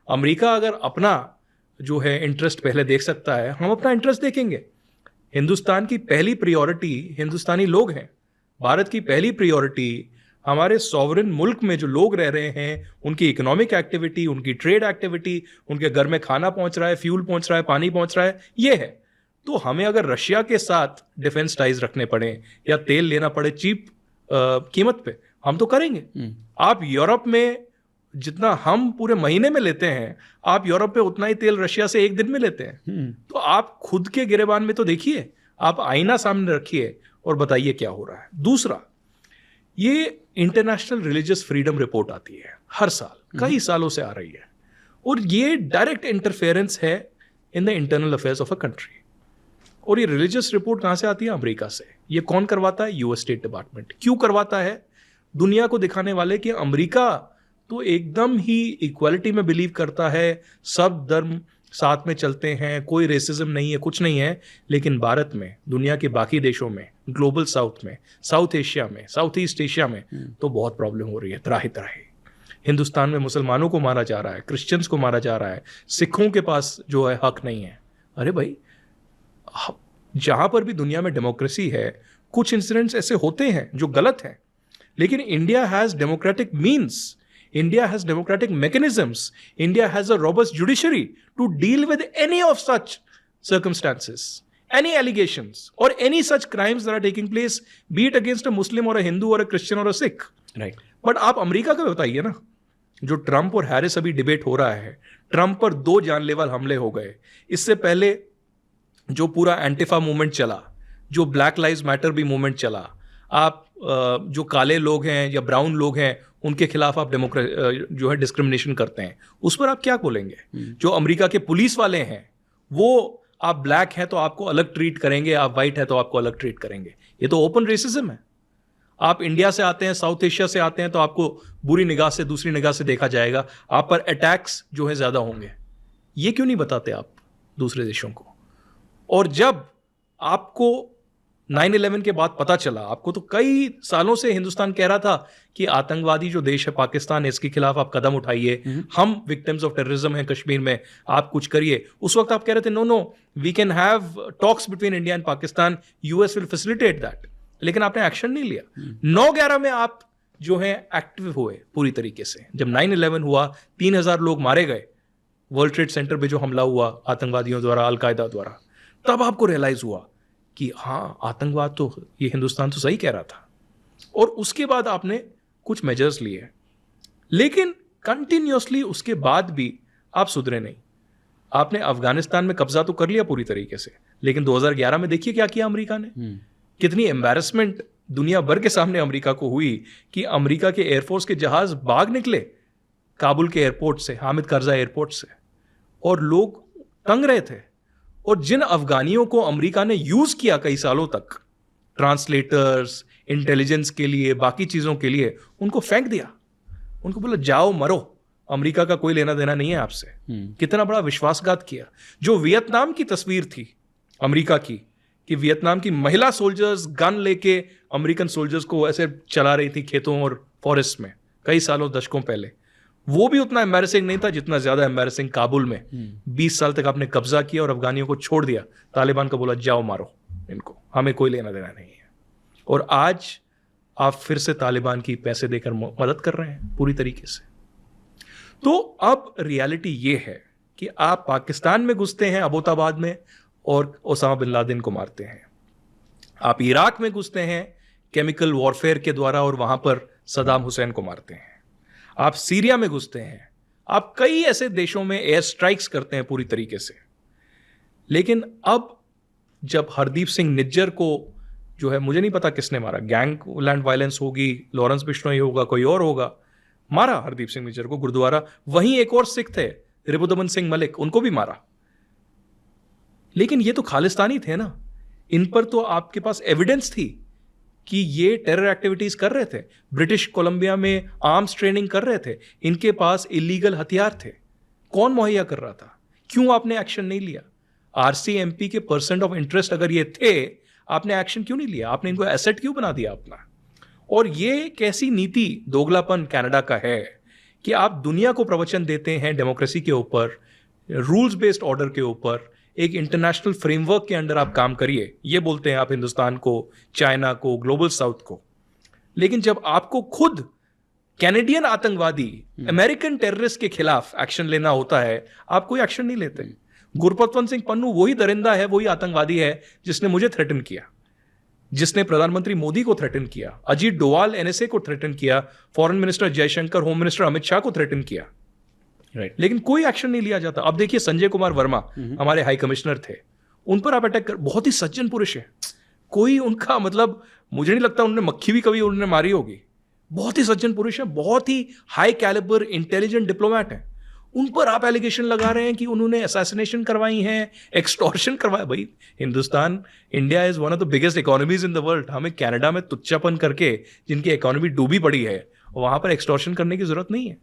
अमेरिका अगर अपना जो है इंटरेस्ट पहले देख सकता है, हम अपना इंटरेस्ट देखेंगे. हिंदुस्तान की पहली प्रायोरिटी हिंदुस्तानी लोग हैं. भारत की पहली प्रायोरिटी हमारे सॉवरेन मुल्क में जो लोग रह रहे हैं, उनकी इकोनॉमिक एक्टिविटी, उनकी ट्रेड एक्टिविटी, उनके घर में खाना पहुंच रहा है, फ्यूल पहुंच रहा है, पानी पहुंच रहा है, ये है। तो हमें अगर रशिया के साथ डिफेंस टाइज रखने पड़े या तेल लेना पड़े चीप कीमत पे, हम तो करेंगे। आप यूरोप में जितना हम पूरे महीने में लेते हैं, आप यूरोप पे उतना ही तेल रशिया से एक दिन में लेते हैं। तो आप खुद के गिरेबान में तो देखिए, आप आईना सामने रखिए और बताइए क्या हो रहा है। दूसरा, ये इंटरनेशनल रिलीजियस फ्रीडम रिपोर्ट आती है हर साल, कई सालों से आ रही है, और ये डायरेक्ट इंटरफेरेंस है in the internal affairs of a country. और ये रिलीजियस रिपोर्ट कहाँ से आती है? अमेरिका से। ये कौन करवाता है? US state department. क्यों करवाता है? दुनिया को दिखाने वाले कि अमेरिका तो एकदम ही इक्वालिटी में बिलीव करता है, सब धर्म साथ में चलते हैं, कोई रेसिज्म नहीं है, कुछ नहीं है। लेकिन भारत में, दुनिया के बाकी देशों में, ग्लोबल साउथ में, साउथ एशिया में, साउथ ईस्ट एशिया में तो बहुत प्रॉब्लम हो रही है, त्राही त्राही। हिंदुस्तान में मुसलमानों को मारा जा रहा है, क्रिश्चियंस को मारा जा रहा है, सिखों के पास जो है हक नहीं है। अरे भाई, जहां पर भी दुनिया में डेमोक्रेसी है, कुछ इंसिडेंट्स ऐसे होते हैं जो गलत हैं, लेकिन India has democratic means, India has democratic mechanisms. India has a robust judiciary to deal with any of such circumstances, any allegations, or any such crimes that are taking place, be it against a Muslim or a Hindu or a Christian or a Sikh. Right. But आप अमेरिका का बताइए ना, जो ट्रंप और हैरिस अभी डिबेट हो रहा है, ट्रंप पर 2 जानलेवा हमले हो गए। इससे पहले जो पूरा एंटिफा मूवमेंट चला, जो ब्लैक लाइव्स मैटर भी मूवमेंट चला, आप जो काले लोग हैं या ब्राउन लोग हैं उनके खिलाफ आप जो है डिस्क्रिमिनेशन करते हैं, उस पर आप क्या बोलेंगे? जो अमेरिका के पुलिस वाले हैं, वो आप ब्लैक हैं तो आपको अलग ट्रीट करेंगे, आप वाइट हैं तो आपको अलग ट्रीट करेंगे। ये तो ओपन रेसिज्म है। आप इंडिया से आते हैं, साउथ एशिया से आते हैं, तो आपको बुरी निगाह से, दूसरी निगाह से देखा जाएगा, आप पर अटैक्स जो है ज्यादा होंगे। ये क्यों नहीं बताते आप दूसरे देशों को? और जब आपको 9/11 के बाद पता चला, आपको तो कई सालों से हिंदुस्तान कह रहा था कि आतंकवादी जो देश है पाकिस्तान है, इसके खिलाफ आप कदम उठाइए, हम विक्टिम्स ऑफ टेररिज्म हैं कश्मीर में, आप कुछ करिए। उस वक्त आप कह रहे थे no we can have talks between India and Pakistan, US will facilitate that. लेकिन आपने एक्शन नहीं लिया। 9/11 में आप जो है एक्टिव हुए पूरी तरीके से। जब 9/11 हुआ, 3000 लोग मारे गए, वर्ल्ड ट्रेड सेंटर पे जो हमला हुआ आतंकवादियों द्वारा, अलकायदा द्वारा, तब आपको रियलाइज हुआ कि हाँ, आतंकवाद तो, ये हिंदुस्तान तो सही कह रहा था। और उसके बाद आपने कुछ मेजर्स लिए, लेकिन कंटिन्यूअसली उसके बाद भी आप सुधरे नहीं। आपने अफगानिस्तान में कब्जा तो कर लिया पूरी तरीके से, लेकिन 2011 में देखिए क्या किया अमेरिका ने। कितनी एम्बैरेसमेंट दुनिया भर के सामने अमेरिका को हुई कि अमेरिका के एयरफोर्स के जहाज भाग निकले काबुल के एयरपोर्ट से, हामिद करजा एयरपोर्ट से, और लोग तंग रहे थे। और जिन अफगानियों को अमेरिका ने यूज किया कई सालों तक, ट्रांसलेटर्स, इंटेलिजेंस के लिए, बाकी चीजों के लिए, उनको फेंक दिया। उनको बोला जाओ मरो, अमेरिका का कोई लेना देना नहीं है आपसे। कितना बड़ा विश्वासघात किया। जो वियतनाम की तस्वीर थी अमेरिका की, कि वियतनाम की महिला सोल्जर्स गन लेके अमेरिकन सोल्जर्स को ऐसे चला रही थी खेतों और फॉरेस्ट में कई सालों, दशकों पहले, वो भी उतना एम्बैरेसिंग नहीं था जितना ज्यादा एम्बैरेसिंग काबुल में 20 साल तक आपने कब्जा किया और अफगानियों को छोड़ दिया। तालिबान को बोला जाओ मारो इनको, हमें कोई लेना देना नहीं है। और आज आप फिर से तालिबान की पैसे देकर मदद कर रहे हैं पूरी तरीके से। तो अब रियलिटी ये है कि आप पाकिस्तान में घुसते हैं अबोताबाद में और ओसामा बिन लादेन को मारते हैं। आप इराक में घुसते हैं केमिकल वॉरफेयर के द्वारा और वहां पर सदाम हुसैन को मारते हैं। आप सीरिया में घुसते हैं, आप कई ऐसे देशों में एयर स्ट्राइक्स करते हैं पूरी तरीके से। लेकिन अब जब हरदीप सिंह निज्जर को जो है, मुझे नहीं पता किसने मारा, गैंगलैंड वायलेंस होगी, लॉरेंस बिश्नोई होगा, कोई और होगा, मारा हरदीप सिंह निज्जर को गुरुद्वारा। वहीं एक और सिख थे रिपुदमन सिंह मलिक, उनको भी मारा। लेकिन ये तो खालिस्तानी थे ना, इन पर तो आपके पास एविडेंस थी कि ये टेरर एक्टिविटीज कर रहे थे, ब्रिटिश कोलंबिया में आर्म्स ट्रेनिंग कर रहे थे, इनके पास इलीगल हथियार थे। कौन मुहैया कर रहा था? क्यों आपने एक्शन नहीं लिया? आरसीएमपी के पर्सन ऑफ इंटरेस्ट अगर ये थे, आपने एक्शन क्यों नहीं लिया? आपने इनको एसेट क्यों बना दिया अपना? और ये कैसी नीति, दोगलापन कनाडा का है कि आप दुनिया को प्रवचन देते हैं डेमोक्रेसी के ऊपर, रूल्स बेस्ड ऑर्डर के ऊपर, एक इंटरनेशनल फ्रेमवर्क के अंडर आप काम करिए, ये बोलते हैं आप हिंदुस्तान को, चाइना को, ग्लोबल साउथ को। लेकिन जब आपको खुद कैनेडियन आतंकवादी अमेरिकन टेररिस्ट के खिलाफ एक्शन लेना होता है, आप कोई एक्शन नहीं लेते। गुरपतवंत सिंह पन्नू वही दरिंदा है, वही आतंकवादी है जिसने मुझे थ्रेटन किया, जिसने प्रधानमंत्री मोदी को थ्रेटन किया, अजीत डोवाल एनएसए को थ्रेटन किया, foreign minister Jaishankar, home minister Amit Shah को थ्रेटन किया। राइट। लेकिन कोई एक्शन नहीं लिया जाता। अब देखिए संजय कुमार वर्मा हमारे हाई कमिश्नर थे, उन पर आप अटैक कर, बहुत ही सज्जन पुरुष है, कोई उनका मतलब मुझे नहीं लगता उन्होंने मक्खी भी कभी उन्होंने मारी होगी। बहुत ही सज्जन पुरुष है, बहुत ही हाई कैलिबर इंटेलिजेंट डिप्लोमैट है। उन पर आप एलिगेशन लगा रहे हैं कि उन्होंने असैसिनेशन करवाई हैं, एक्सटॉर्शन करवाया। भाई Hindustan, India is one of the biggest economies in the world. हमें कनाडा में तुच्छापन करके जिनकी इकोनॉमी डूबी पड़ी है, वहां पर एक्सटॉर्शन करने की जरूरत नहीं है।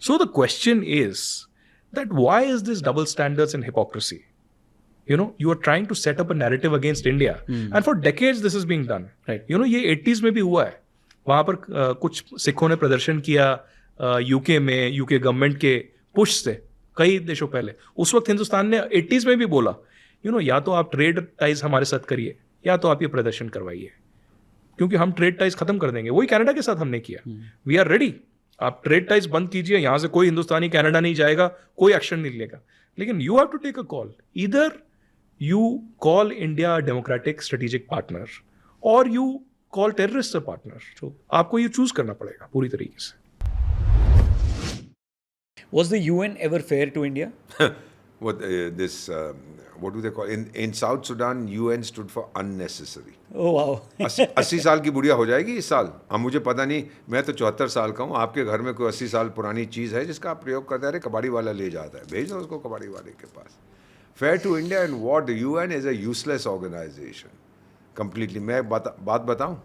So the question is that why is this double standards and hypocrisy? You know, you are trying to set up a narrative against India, and for decades this is being done. Right. You know, ये 80s में भी हुआ है। वहाँ पर कुछ सिखों ने प्रदर्शन किया यूके में, यूके गवर्नमेंट के पुश से कई देशों पहले। उस वक्त हिंदुस्तान ने 80s में भी बोला, you know, या तो आप ट्रेड टाइज हमारे साथ करिए या तो आप ये प्रदर्शन करवाइए, क्योंकि हम ट्रेड टाइज खत्म कर देंगे। वही कनाडा के साथ हमने किया। वी आर रेडी, आप ट्रेड टाइज बंद कीजिए, यहां से कोई हिंदुस्तानी कनाडा नहीं जाएगा, कोई एक्शन नहीं लेगा। लेकिन you have to take a call, either you call India democratic strategic partner और you call terrorist a partner. तो आपको ये चूज करना पड़ेगा पूरी तरीके से। Was the UN ever fair to India? What do they call in South Sudan? UN stood for unnecessary. Oh wow. 80 साल की बुढ़िया हो जाएगी इस साल। अब मुझे पता नहीं, मैं तो 74 साल का हूँ। आपके घर में कोई 80 साल पुरानी चीज़ है जिसका आप प्रयोग करते हैं? अरे कबाड़ी वाला ले जाता है, भेज दो उसको कबाड़ी वाले के पास। Fair to India and what? UN is a useless organization completely. मैं बात बताऊँ,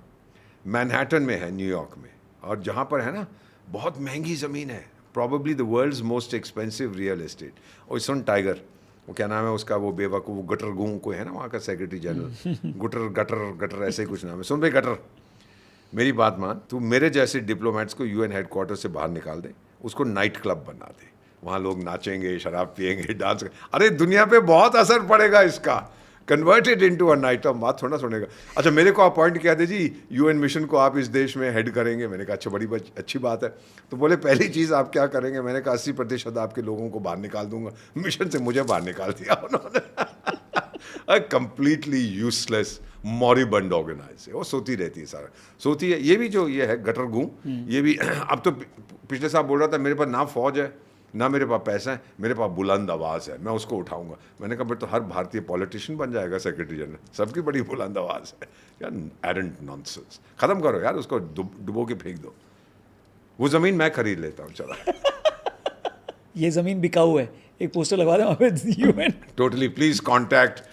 मैनहट्टन में है, न्यूयॉर्क में, और जहाँ पर है ना बहुत महंगी ज़मीन है, probably the world's most expensive real estate. और सुन टाइगर, वो क्या नाम है उसका, वो बेवकूफ़, वो गटर गूँ कोई है ना वहाँ का सेक्रेटरी जनरल, गटर ऐसे ही कुछ नाम है। सुन भाई गटर, मेरी बात मान, तू मेरे जैसे डिप्लोमेट्स को UN हेडक्वार्टर से बाहर निकाल दे, उसको नाइट क्लब बना दे, वहाँ लोग नाचेंगे, शराब पियेंगे, डांस। अरे दुनिया पे बहुत असर पड़ेगा इसका। Converted into a night of, बात थोड़ा सुनेगा। अच्छा, मेरे को अपॉइंट किया था जी UN मिशन को, आप इस देश में हेड करेंगे। मैंने कहा अच्छा, बड़ी अच्छी बात है। तो बोले पहली चीज़ आप क्या करेंगे? मैंने कहा 80% आपके लोगों को बाहर निकाल दूंगा। मिशन से मुझे बाहर निकाल दिया उन्होंने। कंप्लीटली यूजलेस मॉरिबंड ऑर्गेनाइज है, वो सोती रहती है, सारा सोती है। ये भी जो ये है गटर गूँ, ये भी अब तो पिछले साल बोल रहा था मेरे पास ना फौज है ना मेरे पास पैसा है, मेरे पास बुलंद आवाज़ है, मैं उसको उठाऊंगा। मैंने कहा फिर तो हर भारतीय पॉलिटिशियन बन जाएगा सेक्रेटरी जनरल, सबकी बड़ी बुलंद आवाज़ है। यार एरेंट नॉनसेंस, ख़त्म करो यार, उसको डुबो के फेंक दो। वो ज़मीन मैं खरीद लेता हूँ, चला। ये ज़मीन बिकाऊ है, एक पोस्टर लगवा दे वहाँ पे UN। टोटली, प्लीज़ कॉन्टैक्ट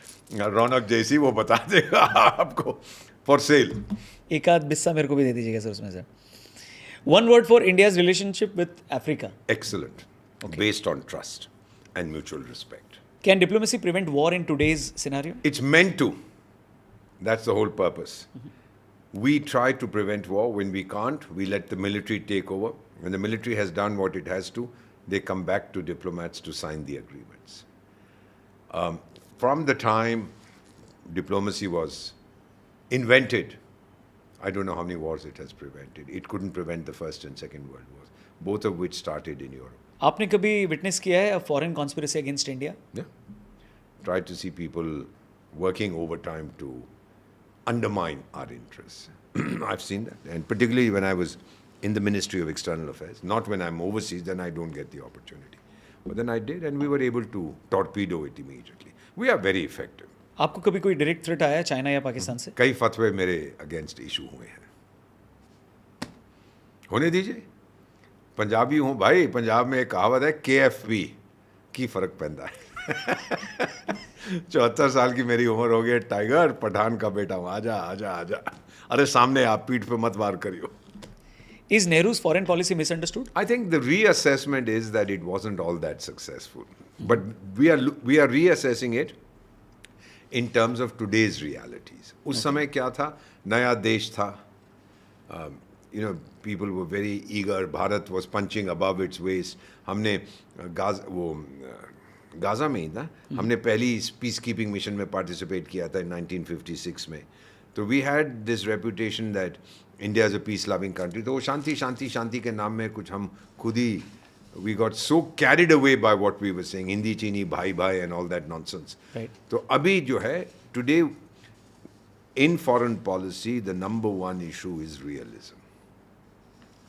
रौनक जैसी, वो बता देगा आपको, फॉर सेल। एक आध बिस्सा मेरे को भी दे दीजिएगा सर उसमें से। One word for India's relationship with Africa. Excellent. Based on trust and mutual respect. Can diplomacy prevent war in today's scenario? It's meant to. That's the whole purpose. We try to prevent war. When we can't, we let the military take over. When the military has done what it has to, they come back to diplomats to sign the agreements. From the time diplomacy was invented, I don't know how many wars it has prevented. It couldn't prevent the First and Second World Wars, both of which started in Europe. आपने कभी विटनेस किया है foreign conspiracy against India? Yeah. Tried to see people working overtime to undermine our interests. I've seen that. And particularly when I was in the Ministry of External Affairs. Not when I'm overseas, then I don't get the opportunity. But then I did, and we were able to torpedo it immediately. We are very effective. आपको कभी कोई डायरेक्ट थ्रेट आया चाइना या पाकिस्तान से? कई फतवे मेरे अगेंस्ट इशू हुए हैं। होने दीजिए, पंजाबी हूँ भाई, पंजाब में एक कहावत है, KFB की फ़र्क पैंदा है। 74 साल की मेरी उम्र हो गई, टाइगर पठान का बेटा हूँ, आजा आजा आजा। अरे सामने आप, पीठ पे मत वार करियो। Is Nehru's foreign policy misunderstood? I think the reassessment is that it wasn't all that successful. But we are reassessing it in terms of today's realities. उस समय क्या था, नया देश था, people were very eager, Bharat was punching above its weight. हमने गाज़ा में ही था, हमने पहली पीस कीपिंग मिशन में पार्टिसिपेट किया था 1956 में। तो we had this reputation that India is a peace loving country, तो वो शांति शांति शांति के नाम में कुछ हम खुद ही we got so carried away by what we were saying, Hindi Chini भाई भाई एंड ऑल दैट नॉनसेंस। तो अभी जो है today in foreign policy the number one issue is realism.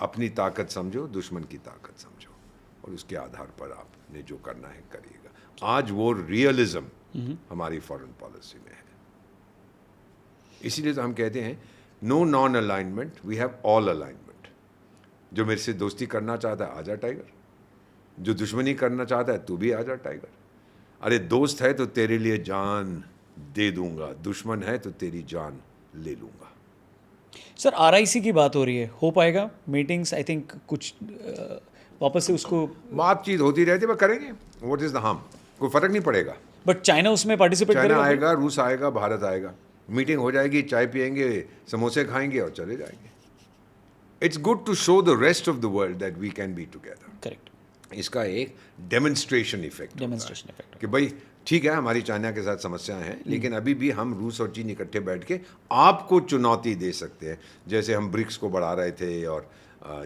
अपनी ताकत समझो, दुश्मन की ताकत समझो, और उसके आधार पर आपने जो करना है करिएगा। आज वो रियलिज्म हमारी फॉरेन पॉलिसी में है। इसीलिए तो हम कहते हैं no non alignment, we have all alignment. जो मेरे से दोस्ती करना चाहता है आजा टाइगर, जो दुश्मनी करना चाहता है तू भी आजा टाइगर। अरे दोस्त है तो तेरे लिए जान दे दूंगा, दुश्मन है तो तेरी जान ले लूंगा। सर RIC की बात हो रही है, हो पाएगा मीटिंग्स? आई थिंक कुछ वापस से उसको बातचीत होती रहती है, पर करेंगे, व्हाट इज द हार्म, कोई फर्क नहीं पड़ेगा। बट चाइना उसमें पार्टिसिपेट चाइना करेगा? आएगा, रूस आएगा, भारत आएगा, मीटिंग हो जाएगी, चाय पियेंगे, समोसे खाएंगे और चले जाएंगे। It's good to show the rest of the world that we can be together. Correct, इसका एक डेमोन्स्ट्रेशन इफेक्ट कि भाई ठीक है हमारी चाइना के साथ समस्याएं हैं, लेकिन अभी भी हम रूस और चीन इकट्ठे बैठ के आपको चुनौती दे सकते हैं, जैसे हम ब्रिक्स को बढ़ा रहे थे और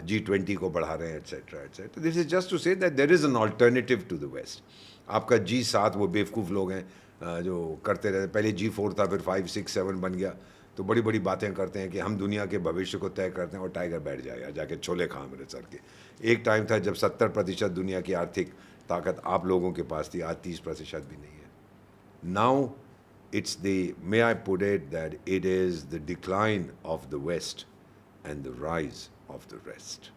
G20 को बढ़ा रहे हैं, etcetera etcetera. This is just to say that there is an alternative to the west. आपका G7 वो बेवकूफ़ लोग हैं जो करते रहते, पहले G4 था, फिर 5, 6, 7 बन गया, तो बड़ी बड़ी बातें करते हैं कि हम दुनिया के भविष्य को तय करते हैं, और टाइगर बैठ जाएगा जाके छोले खा मेरे सर के। एक टाइम था जब 70% दुनिया की आर्थिक ताकत आप लोगों के पास थी, आज 30% भी नहीं है। Now it's the, may I put it that it is the decline of the west and the rise of the rest.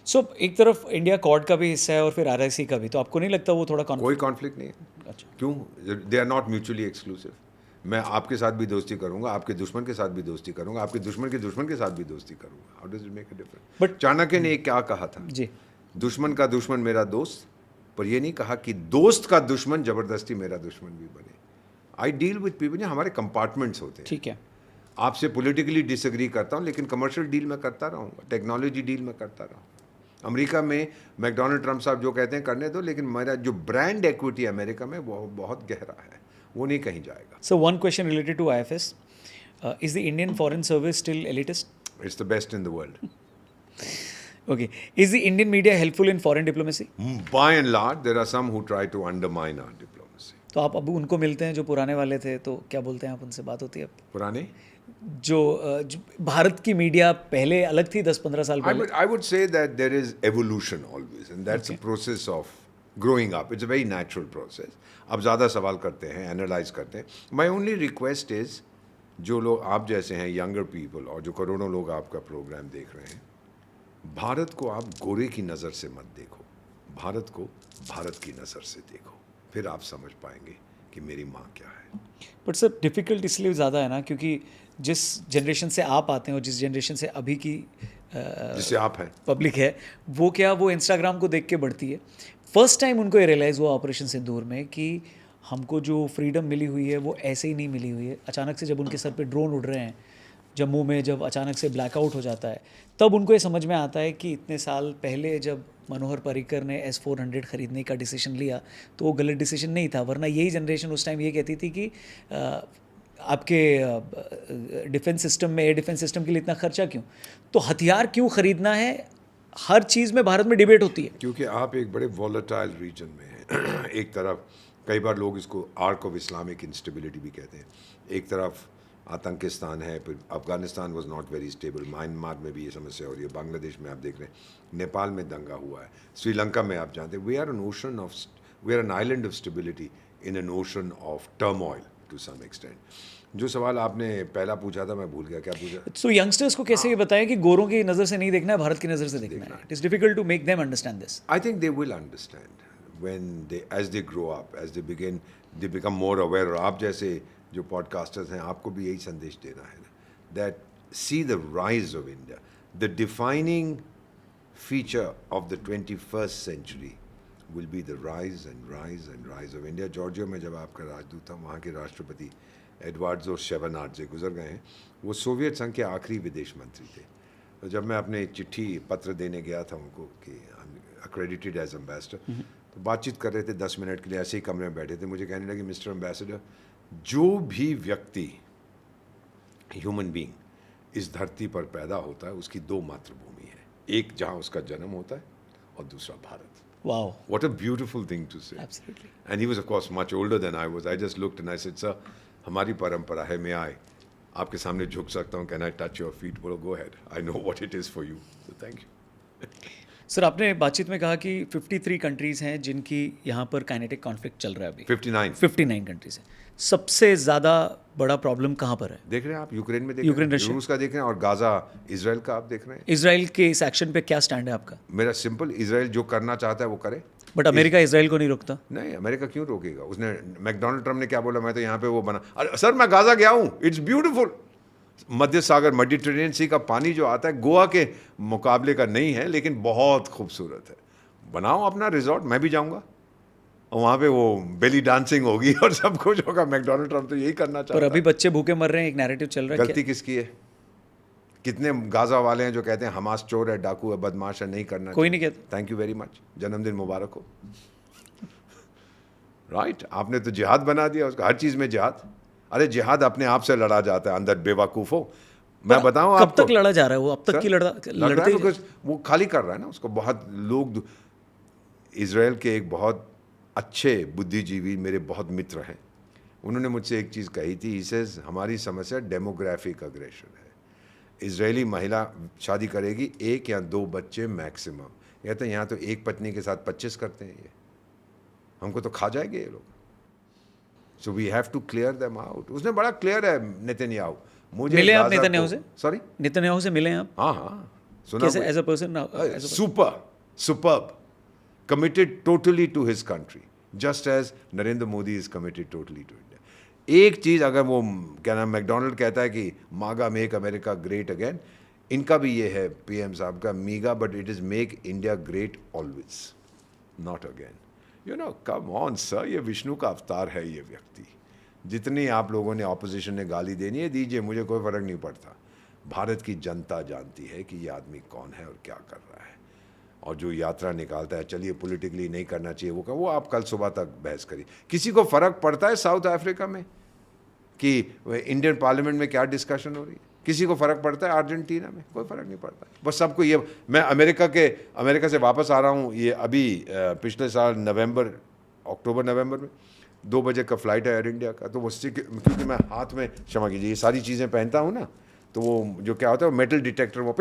So एक तरफ इंडिया क्वाड का भी हिस्सा है और फिर RIC का भी, तो आपको नहीं लगता वो थोड़ा कोई कॉन्फ्लिक्ट नहीं है? अच्छा, क्यों? They are not mutually exclusive. मैं आपके साथ भी दोस्ती करूंगा, आपके दुश्मन के साथ भी दोस्ती करूंगा, आपके दुश्मन के साथ भी दोस्ती करूंगा। How does it make a difference? But- Chanakya ने क्या कहा था? जी, दुश्मन का दुश्मन मेरा दोस्त, पर ये नहीं कहा कि दोस्त का दुश्मन जबरदस्ती मेरा दुश्मन भी बने। आई डील विद पीपल, हमारे कंपार्टमेंट्स होते हैं। ठीक है। आपसे पॉलिटिकली डिसएग्री करता हूँ, लेकिन कमर्शियल डील में करता रहूँगा, टेक्नोलॉजी डील में करता रहूँगा। अमेरिका में मैकडोनल्ड ट्रम्प साहब जो कहते हैं करने दो, लेकिन मेरा जो ब्रांड एक्विटी अमेरिका में वो बहुत गहरा है, वो नहीं कहीं जाएगा। So one question related to IFS. Is the Indian Foreign Service still elitist? It's the best in the world. Okay. Is the Indian media helpful in foreign diplomacy? By and large, there are some who try to undermine our diplomacy. तो आप अब उनको मिलते हैं जो पुराने वाले थे, तो क्या बोलते हैं आप उनसे? बात होती है अब? पुराने? जो भारत की मीडिया पहले अलग थी 10-15 साल पहले। I would say that there is evolution always, and that's a process of growing up. It's a very natural process. अब ज़्यादा सवाल करते हैं, एनालाइज करते हैं। My only request is, जो लोग आप जैसे हैं, यंगर पीपल, और जो करोड़ों लोग आपका प्रोग्राम देख रहे हैं, भारत को आप गोरे की नज़र से मत देखो, भारत को भारत की नज़र से देखो, फिर आप समझ पाएंगे कि मेरी माँ क्या है। बट सर डिफ़िकल्ट इसलिए ज़्यादा है ना, क्योंकि जिस जनरेशन से आप आते हैं और जिस जनरेशन से अभी की जिससे आप हैं, पब्लिक है, वो इंस्टाग्राम को देख के बढ़ती है। फर्स्ट टाइम उनको ये रियलाइज़ हुआ ऑपरेशन सिंदूर में कि हमको जो फ्रीडम मिली हुई है वो ऐसे ही नहीं मिली हुई है। अचानक से जब उनके सर पे ड्रोन उड़ रहे हैं जम्मू में, जब अचानक से ब्लैकआउट हो जाता है, तब उनको ये समझ में आता है कि इतने साल पहले जब मनोहर पर्रिकर ने S-400 ख़रीदने का डिसीजन लिया तो वो गलत डिसीजन नहीं था। वरना यही जनरेशन उस टाइम ये कहती थी कि आपके डिफेंस सिस्टम में, एयर डिफेंस सिस्टम के लिए इतना खर्चा क्यों, तो हथियार क्यों ख़रीदना है, हर चीज़ में भारत में डिबेट होती है। क्योंकि आप एक बड़े वॉलेटाइल रीजन में हैं। एक तरफ कई बार लोग इसको आर्क ऑफ इस्लामिक इंस्टेबिलिटी भी कहते हैं, एक तरफ आतंकिस्तान है, फिर Afghanistan was not very stable, Myanmar में भी ये समस्या हो रही है, बांग्लादेश में आप देख रहे हैं, नेपाल में दंगा हुआ है, श्रीलंका में आप जानते हैं। We are an island of stability in an ocean of turmoil to some extent. जो सवाल आपने पहला पूछा था मैं भूल गया, क्या पूछा? सो यंगस्टर्स को कैसे ये बताएं कि गोरों की नज़र से नहीं देखना है, भारत की नज़र से देखना है? It is difficult to make them understand this. I think they will understand when as they grow up, as they become more aware. और आप जैसे जो पॉडकास्टर्स हैं, आपको भी यही संदेश देना है ना, that see the rise of India, the defining feature of the 21st century will be the rise and rise and rise of India. Georgia में जब आपका राजदूत था, वहाँ के राष्ट्रपति एडवार्डो शेवनार्डजे गुजर गए हैं, वो सोवियत संघ के आखिरी विदेश मंत्री थे। तो जब मैं अपने चिट्ठी पत्र देने गया था उनको कि अक्रेडिटेड एज एम्बेसडर, तो बातचीत कर रहे थे 10 मिनट के लिए, ऐसे ही कमरे में बैठे थे, मुझे कहने लगे मिस्टर एम्बेसडर, जो भी व्यक्ति ह्यूमन बीइंग इस धरती पर पैदा होता है, उसकी दो मातृभूमि है, एक जहाँ उसका जन्म होता है और दूसरा Bharat. Wow. What a beautiful thing to say. Absolutely. And he was of course much older than I was. I just looked and I said, sir, हमारी परंपरा है, मैं आए आपके सामने झुक सकता हूँ, can I touch your feet? बोलो go ahead, I know what it is for you, so thank you. Sir आपने बातचीत में कहा कि 53 कंट्रीज हैं जिनकी यहाँ पर काइनेटिक कॉन्फ्लिक्ट चल रहा है अभी। 59 कंट्रीज हैं। सबसे ज़्यादा बड़ा प्रॉब्लम कहाँ पर है? देख रहे हैं आप, यूक्रेन में देख यूक्रेन, रहे हैं, रशिया। रूस का देख रहे हैं, और गाजा इजराइल का आप देख रहे हैं। इसराइल के इस एक्शन पे क्या स्टैंड है आपका? मेरा सिंपल, इजराइल जो करना चाहता है वो करे। बट अमेरिका इसराइल को नहीं रोकता। नहीं, अमेरिका क्यों रोकेगा? उसने, मैकडोनाल्ड ट्रम्प ने क्या बोला, मैं तो यहाँ पे वो बना, अरे सर मैं गाजा गया हूँ, इट्स ब्यूटीफुल। मध्य सागर, मेडिटेरेनियन सी का पानी जो आता है गोवा के मुकाबले का नहीं है, लेकिन बहुत खूबसूरत है। बनाओ अपना रिजॉर्ट, मैं भी जाऊँगा, और वहाँ पे वो बेली डांसिंग होगी और सब कुछ होगा। मैकडोनाल्ड ट्रम्प तो यही करना चाहता पर है। अभी बच्चे भूखे मर रहे हैं, एक नैरेटिव चल रहा है। गलती किसकी है? कितने गाजा वाले हैं जो कहते हैं हमास चोर है, डाकू है, बदमाश है, नहीं करना कोई नहीं कहता। थैंक यू वेरी मच, जन्मदिन मुबारक हो। राइट आपने तो जिहाद बना दिया उसका, हर चीज में जिहाद। अरे जिहाद अपने आप से लड़ा जाता है, अंदर बेवकूफ हो। मैं बताऊं कब आपको, तक लड़ा जा रहा है वो? अब तक की लग रहा लड़ते है because वो खाली कर रहा है ना उसको। बहुत लोग, इजराइल के एक बहुत अच्छे बुद्धिजीवी मेरे बहुत मित्र हैं, उन्होंने मुझसे एक चीज़ कही थी, सेज हमारी समस्या डेमोग्राफिक अग्रेशन है। इजरायली महिला शादी करेगी 1 या 2 बच्चे मैक्सिमम, कहते हैं यहाँ तो एक पत्नी के साथ 25 करते हैं, ये हमको तो खा जाएंगे ये लोग। So we have to clear them out. उसने बड़ा क्लियर है नेतन्याहू। मुझे मिले आप गाजा नेतन्याहू को- से? सॉरी, नेतन्याहू से मिले आप? हाँ हाँ, सुना कैसे? कोई- as a person? superb, committed totally to his country, just as Narendra Modi is committed totally to India. एक चीज अगर वो क्या नाम मैकडोनल्ड कहता है कि मागा मेक अमेरिका ग्रेट अगेन, इनका भी ये है पीएम साहब का MIGA, but it is make India great always, not again. You know, come on sir, ये विष्णु का अवतार है ये व्यक्ति। जितनी आप लोगों ने, ऑपोजिशन ने गाली देनी है दीजिए, मुझे कोई फर्क नहीं पड़ता। भारत की जनता जानती है कि ये आदमी कौन है और क्या कर रहा है। और जो यात्रा निकालता है, चलिए पॉलिटिकली नहीं करना चाहिए वो आप कल सुबह तक बहस करिए। किसी को फर्क पड़ता है साउथ अफ्रीका में कि इंडियन पार्लियामेंट में क्या डिस्कशन हो रही है? किसी को फर्क पड़ता है अर्जेंटीना में? कोई फर्क नहीं पड़ता। बस सबको ये, मैं अमेरिका से वापस आ रहा हूँ, ये अभी पिछले साल अक्टूबर नवंबर में 2 बजे का फ्लाइट है एयर इंडिया का। तो वो क्योंकि मैं हाथ में, क्षमा कीजिए, ये सारी चीज़ें पहनता हूँ ना, तो वो जो क्या होता है, मेटल डिटेक्टर वो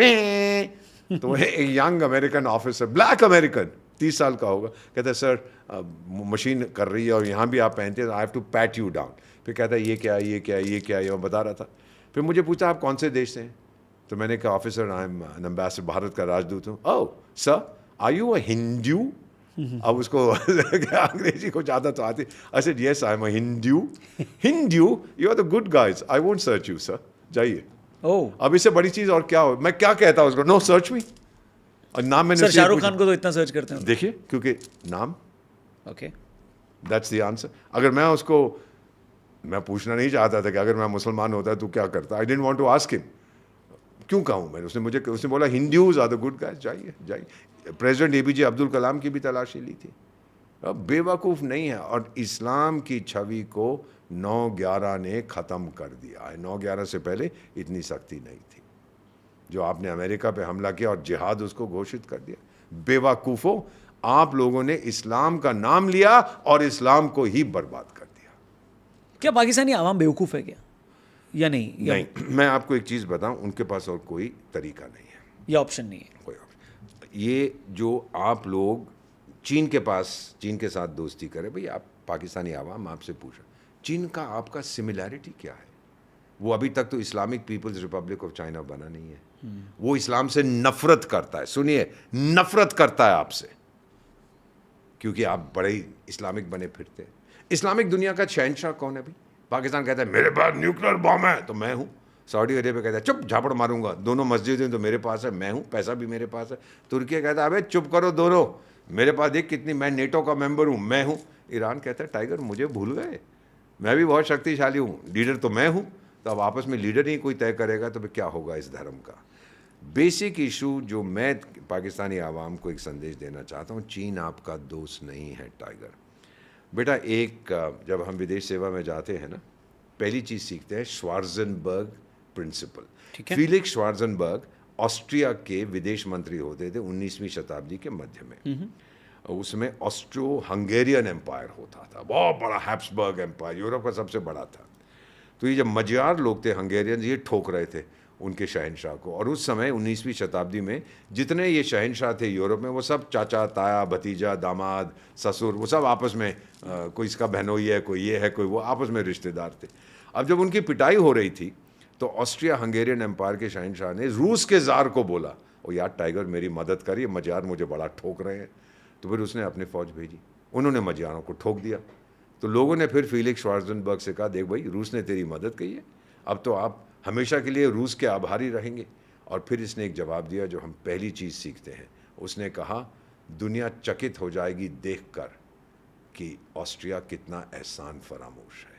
तो एक young American officer, black American, 30 साल का होगा, कहता है सर मशीन कर रही है और यहाँ भी आप पहनते हैं, I have to pat you down. फिर कहता है ये क्या है, ये क्या है, ये क्या है, ये मैं बता रहा था। फिर मुझे पूछा आप कौन से देश से हैं? तो मैंने कहा officer I am an ambassador, Bharat का राजदूत हूँ। Oh sir, are you a Hindu? अब उसको अंग्रेजी को ज़्यादा तो आती। I said yes I am a Hindu, you are the good guys, I won't search you sir, जाइए। ओह, अब इससे बड़ी चीज और क्या हो? मैं क्या कहता हूँ उसको, नो सर्च मी। और नाम मैंने सर उससे शाहरुख पूछा। खान को तो इतना सर्च करते हैं। देखिए, क्योंकि नाम, ओके, दैट्स द आंसर। अगर मैं पूछना नहीं चाहता था कि अगर मैं मुसलमान होता तो क्या करता, I didn't want to ask him. क्यों कहूँ मैंने? उसने बोला Hindus are the good guys, जाइए। प्रेसिडेंट एपीजे अब्दुल कलाम की भी तलाशी ली थी। अब बेवकूफ़ नहीं है। और इस्लाम की छवि को 9/11 ने ख़त्म कर दिया है। 9/11 से पहले इतनी सख्ती नहीं थी। जो आपने अमेरिका पे हमला किया और जिहाद उसको घोषित कर दिया। बेवकूफ़ों, आप लोगों ने इस्लाम का नाम लिया और इस्लाम को ही बर्बाद कर दिया। क्या पाकिस्तानी आवाम बेवकूफ़ है क्या, या नहीं? नहीं, मैं आपको एक चीज़ बताऊं, उनके पास और कोई तरीका नहीं है, या ऑप्शन नहीं है? कोई option। ये जो आप लोग चीन के साथ दोस्ती करें, भाई आप पाकिस्तानी आवाम आपसे पूछा चीन का आपका सिमिलैरिटी क्या है? वो अभी तक तो Islamic People's Republic of China बना नहीं है। वो इस्लाम से नफरत करता है। सुनिए, नफरत करता है आपसे, क्योंकि आप बड़े ही इस्लामिक बने फिरते हैं। इस्लामिक दुनिया का शहंशाह कौन है? भी पाकिस्तान कहता है मेरे पास न्यूक्लियर बॉम्ब है तो मैं हूं। सऊदी अरेबिया कहता है चुप, झापड़ मारूंगा, दोनों मस्जिदें तो मेरे पास है, मैं हूं, पैसा भी मेरे पास है। तुर्की कहता है अबे चुप करो दोनों, मेरे पास देख कितनी, मैं नेटो का मेंबर हूं, मैं हूं। ईरान कहता है टाइगर मुझे भूल गए, मैं भी बहुत शक्तिशाली हूं, लीडर तो मैं हूं। तो अब आपस में लीडर ही कोई तय करेगा तो फिर क्या होगा इस धर्म का? बेसिक इशू जो मैं पाकिस्तानी आवाम को एक संदेश देना चाहता हूँ, चीन आपका दोस्त नहीं है टाइगर। बेटा, जब हम विदेश सेवा में जाते हैं ना, पहली चीज़ सीखते हैं श्वार्ज़ेनबर्ग प्रिंसिपल। ठीक है। फीलिक्स श्वार्ज़नबर्ग ऑस्ट्रिया के विदेश मंत्री होते थे 19वीं शताब्दी के मध्य में। उसमें ऑस्ट्रो हंगेरियन एम्पायर होता था, बहुत बड़ा हैब्सबर्ग एम्पायर, यूरोप का सबसे बड़ा था। तो ये जब मजियार लोग थे हंगेरियन, ये ठोक रहे थे उनके शहनशाह को। और उस समय 19वीं शताब्दी में जितने ये शहनशाह थे यूरोप में, वो सब चाचा, ताया, भतीजा, दामाद, ससुर, वो सब आपस में कोई इसका बहनोई है, कोई ये है, कोई वो, आपस में रिश्तेदार थे। अब जब उनकी पिटाई हो रही थी तो ऑस्ट्रिया हंगेरियन एम्पायर के शहनशाह ने रूस के ज़ार को बोला, ओ यार टाइगर मेरी मदद करिए, मजियार मुझे बड़ा ठोक रहे हैं। तो फिर उसने अपनी फ़ौज भेजी, उन्होंने मजियारों को ठोक दिया। तो लोगों ने फिर फीलिक्स श्वार्ज़नबर्ग से कहा, देख भाई रूस ने तेरी मदद की है, अब तो आप हमेशा के लिए रूस के आभारी रहेंगे। और फिर इसने एक जवाब दिया जो हम पहली चीज़ सीखते हैं। उसने कहा, दुनिया चकित हो जाएगी देखकर कि ऑस्ट्रिया कितना एहसान फरामोश है।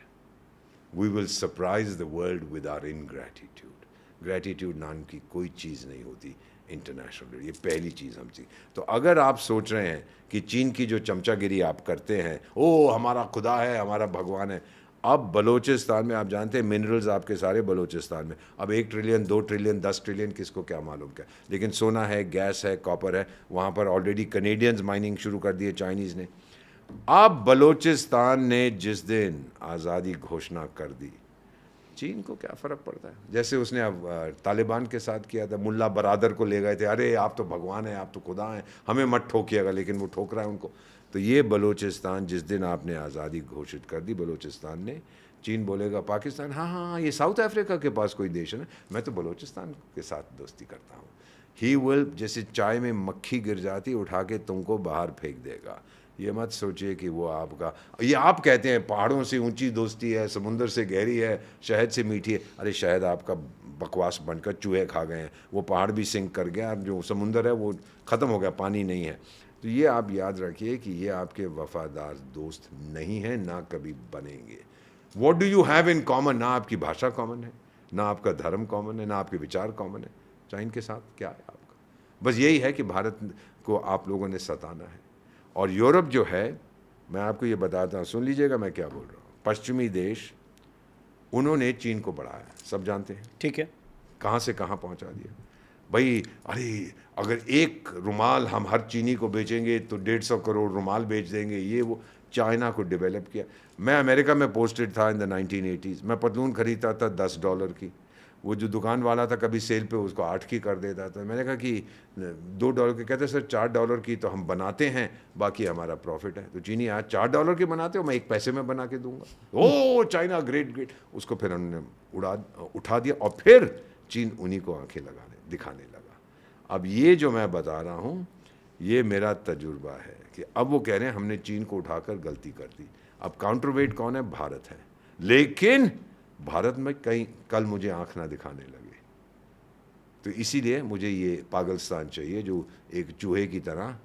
We will surprise the world with our ingratitude. Gratitude नाम की कोई चीज़ नहीं होती इंटरनेशनल। ये पहली चीज़ हम सीख। तो अगर आप सोच रहे हैं कि चीन की जो चमचागिरी आप करते हैं, ओ हमारा खुदा है, हमारा भगवान है, अब बलोचिस्तान में आप जानते हैं मिनरल्स आपके सारे बलोचिस्तान में, अब 1 ट्रिलियन 2 ट्रिलियन 10 ट्रिलियन किसको क्या मालूम क्या, लेकिन सोना है, गैस है, कॉपर है। वहाँ पर ऑलरेडी कनेडियंस माइनिंग शुरू कर दिए, चाइनीज़ ने। अब बलोचिस्तान ने जिस दिन आज़ादी घोषणा कर दी, चीन को क्या फ़र्क पड़ता है। जैसे उसने अब तालिबान के साथ किया था, मुल्ला बरादर को ले गए थे, अरे आप तो भगवान हैं, आप तो खुदा हैं, हमें मत ठोकिएगा, लेकिन वो ठोक रहा है उनको। तो ये बलोचिस्तान जिस दिन आपने आज़ादी घोषित कर दी बलोचिस्तान ने, चीन बोलेगा पाकिस्तान, हाँ हाँ ये साउथ अफ्रीका के पास कोई देश है ना, मैं तो बलोचिस्तान के साथ दोस्ती करता हूँ। ही विल, जैसे चाय में मक्खी गिर जाती उठा के तुमको बाहर फेंक देगा। ये मत सोचिए कि वो आपका, ये आप कहते हैं पहाड़ों से ऊंची दोस्ती है, समुंदर से गहरी है, शहद से मीठी है। अरे शहद आपका बकवास बनकर चूहे खा गए हैं, वो पहाड़ भी सिंक कर गया, अब जो समुंदर है वो ख़त्म हो गया, पानी नहीं है। तो ये आप याद रखिए कि ये आपके वफादार दोस्त नहीं हैं, ना कभी बनेंगे। What do you have in common? ना आपकी भाषा कॉमन है, ना आपका धर्म कॉमन है, ना आपके विचार कॉमन है। चाइना के साथ क्या है आपका? बस यही है कि भारत को आप लोगों ने सताना है। और यूरोप जो है, मैं आपको ये बताता हूँ, सुन लीजिएगा मैं क्या बोल रहा हूँ। पश्चिमी देश, उन्होंने चीन को बढ़ाया, सब जानते हैं, ठीक है। कहाँ से कहाँ पहुँचा दिया भाई। अरे अगर एक रुमाल हम हर चीनी को बेचेंगे तो 150 करोड़ रुमाल बेच देंगे, ये वो चाइना को डेवलप किया। मैं अमेरिका में पोस्टेड था इन द 1980s, मैं पतलून खरीदता था $10 की, वो जो दुकान वाला था कभी सेल पे उसको 8 की कर देता था। मैंने कहा कि $2 के, कहते सर $4 की तो हम बनाते हैं, बाकी हमारा प्रॉफिट है। तो चीनी आज $4 की बनाते हो, मैं 1 पैसे में बना के दूंगा। ओ चाइना ग्रेट ग्रेट, उसको फिर हमने उठा दिया और फिर चीन उन्हीं को आंखें दिखाने लगा। अब ये जो मैं बता रहा हूँ ये मेरा तजुर्बा है कि अब वो कह रहे हैं हमने चीन को उठाकर गलती कर दी। अब काउंटरवेट कौन है? भारत है। लेकिन भारत में कहीं कल मुझे आंख ना दिखाने लगे, तो इसीलिए मुझे ये पागलस्तान चाहिए जो एक चूहे की तरह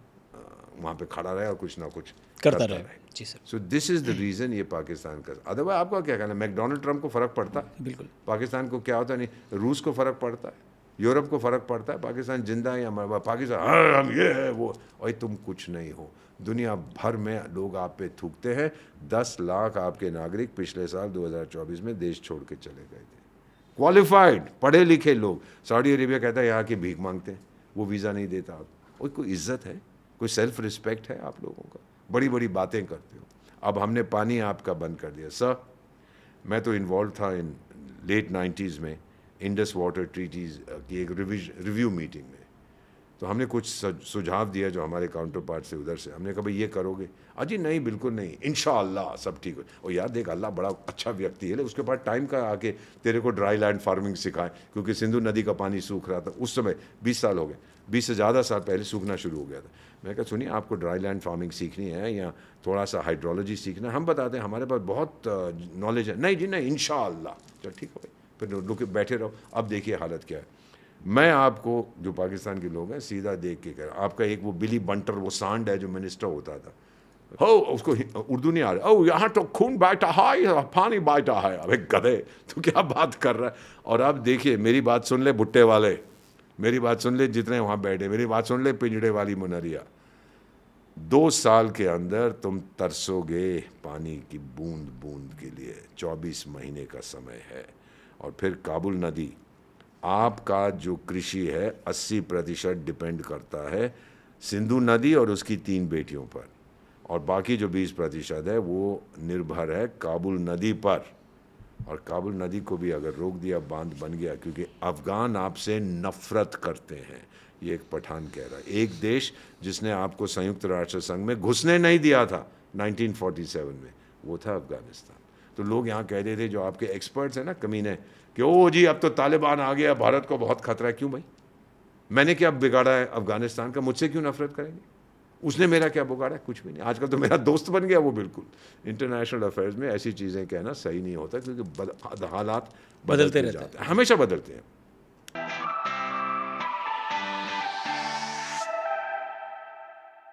वहाँ पे खड़ा रहे और कुछ ना कुछ करता रहे। जी sir. So this is the reason ये पाकिस्तान का। अदरवाइज आपका क्या कहना है? मैकडोनल्ड ट्रम्प को फ़र्क पड़ता है? बिल्कुल। पाकिस्तान को क्या होता नहीं? रूस को फ़र्क पड़ता है, यूरोप को फ़र्क पड़ता है पाकिस्तान जिंदा है या मर? पाकिस्तान हाँ हम ये है वो, और तुम कुछ नहीं हो। दुनिया भर में लोग आप पे थूकते हैं। 10 लाख आपके नागरिक पिछले साल 2024 में देश छोड़ के चले गए थे, क्वालिफाइड पढ़े लिखे लोग। सऊदी अरेबिया कहता है यहाँ की भीख मांगते हैं, वो वीज़ा नहीं देता। आप कोई इज्जत है, कोई सेल्फ रिस्पेक्ट है आप लोगों का? बड़ी बड़ी बातें करते हो। अब हमने पानी आपका बंद कर दिया। सर मैं तो इन्वॉल्व था इन लेट 90s में इंडस वाटर ट्रीटीज़ की एक रिव्यू मीटिंग में। तो हमने कुछ सुझाव दिया जो हमारे काउंटर पार्ट से उधर से, हमने कहा भाई ये करोगे? अजी नहीं बिल्कुल नहीं, इंशाअल्लाह सब ठीक हो। और यार देख अल्लाह बड़ा अच्छा व्यक्ति है, उसके बाद टाइम का आके तेरे को ड्राई लैंड फार्मिंग सिखाए, क्योंकि सिंधु नदी का पानी सूख रहा था उस समय। 20 साल हो गए, 20 से ज़्यादा साल पहले सूखना शुरू हो गया था। मैं कहा सुनिए आपको ड्राई लैंड फार्मिंग सीखनी है या थोड़ा सा हाइड्रोलॉजी सीखना है, हम बताते हैं, हमारे पास बहुत नॉलेज है। नहीं जी नहीं, इंशाअल्लाह। चल ठीक है भाई, फिर रुक बैठे रहो। अब देखिए हालत क्या है। मैं आपको जो पाकिस्तान के लोग हैं सीधा देख के कह रहा, आपका एक वो बिली बंटर, वो सांड है जो मिनिस्टर होता था, हो उसको उर्दू नहीं आ रहा, ओ यहाँ तो खून बहता है, पानी बहता है। अबे गधे तो क्या बात कर रहा है? और अब देखिए मेरी बात सुन ले भुट्टे वाले, मेरी बात सुन ले जितने वहाँ बैठे, मेरी बात सुन ले पिंजड़े वाली मुनरिया। 2 साल के अंदर तुम तरसोगे पानी की बूंद बूंद के लिए। 24 महीने का समय है। और फिर काबुल नदी। आपका जो कृषि है 80% डिपेंड करता है सिंधु नदी और उसकी 3 बेटियों पर, और बाकी जो 20% है वो निर्भर है काबुल नदी पर। और काबुल नदी को भी अगर रोक दिया, बांध बन गया, क्योंकि अफ़गान आपसे नफ़रत करते हैं, ये एक पठान कह रहा है। एक देश जिसने आपको संयुक्त राष्ट्र संघ में घुसने नहीं दिया था 1947 में, वो था अफ़गानिस्तान। तो लोग यहाँ कह रहे थे, जो आपके एक्सपर्ट्स हैं ना कमीने, कि ओ जी अब तो तालिबान आ गया, भारत को बहुत खतरा है। क्यों भाई? मैंने क्या बिगाड़ा है अफ़गानिस्तान का? मुझसे क्यों नफरत करेंगे? उसने मेरा क्या बिगाड़ा है? कुछ भी नहीं। आजकल तो मेरा दोस्त बन गया वो। बिल्कुल इंटरनेशनल अफेयर्स में ऐसी चीज़ें कहना सही नहीं होता, क्योंकि हालात बदलते रहते हैं, हमेशा बदलते हैं।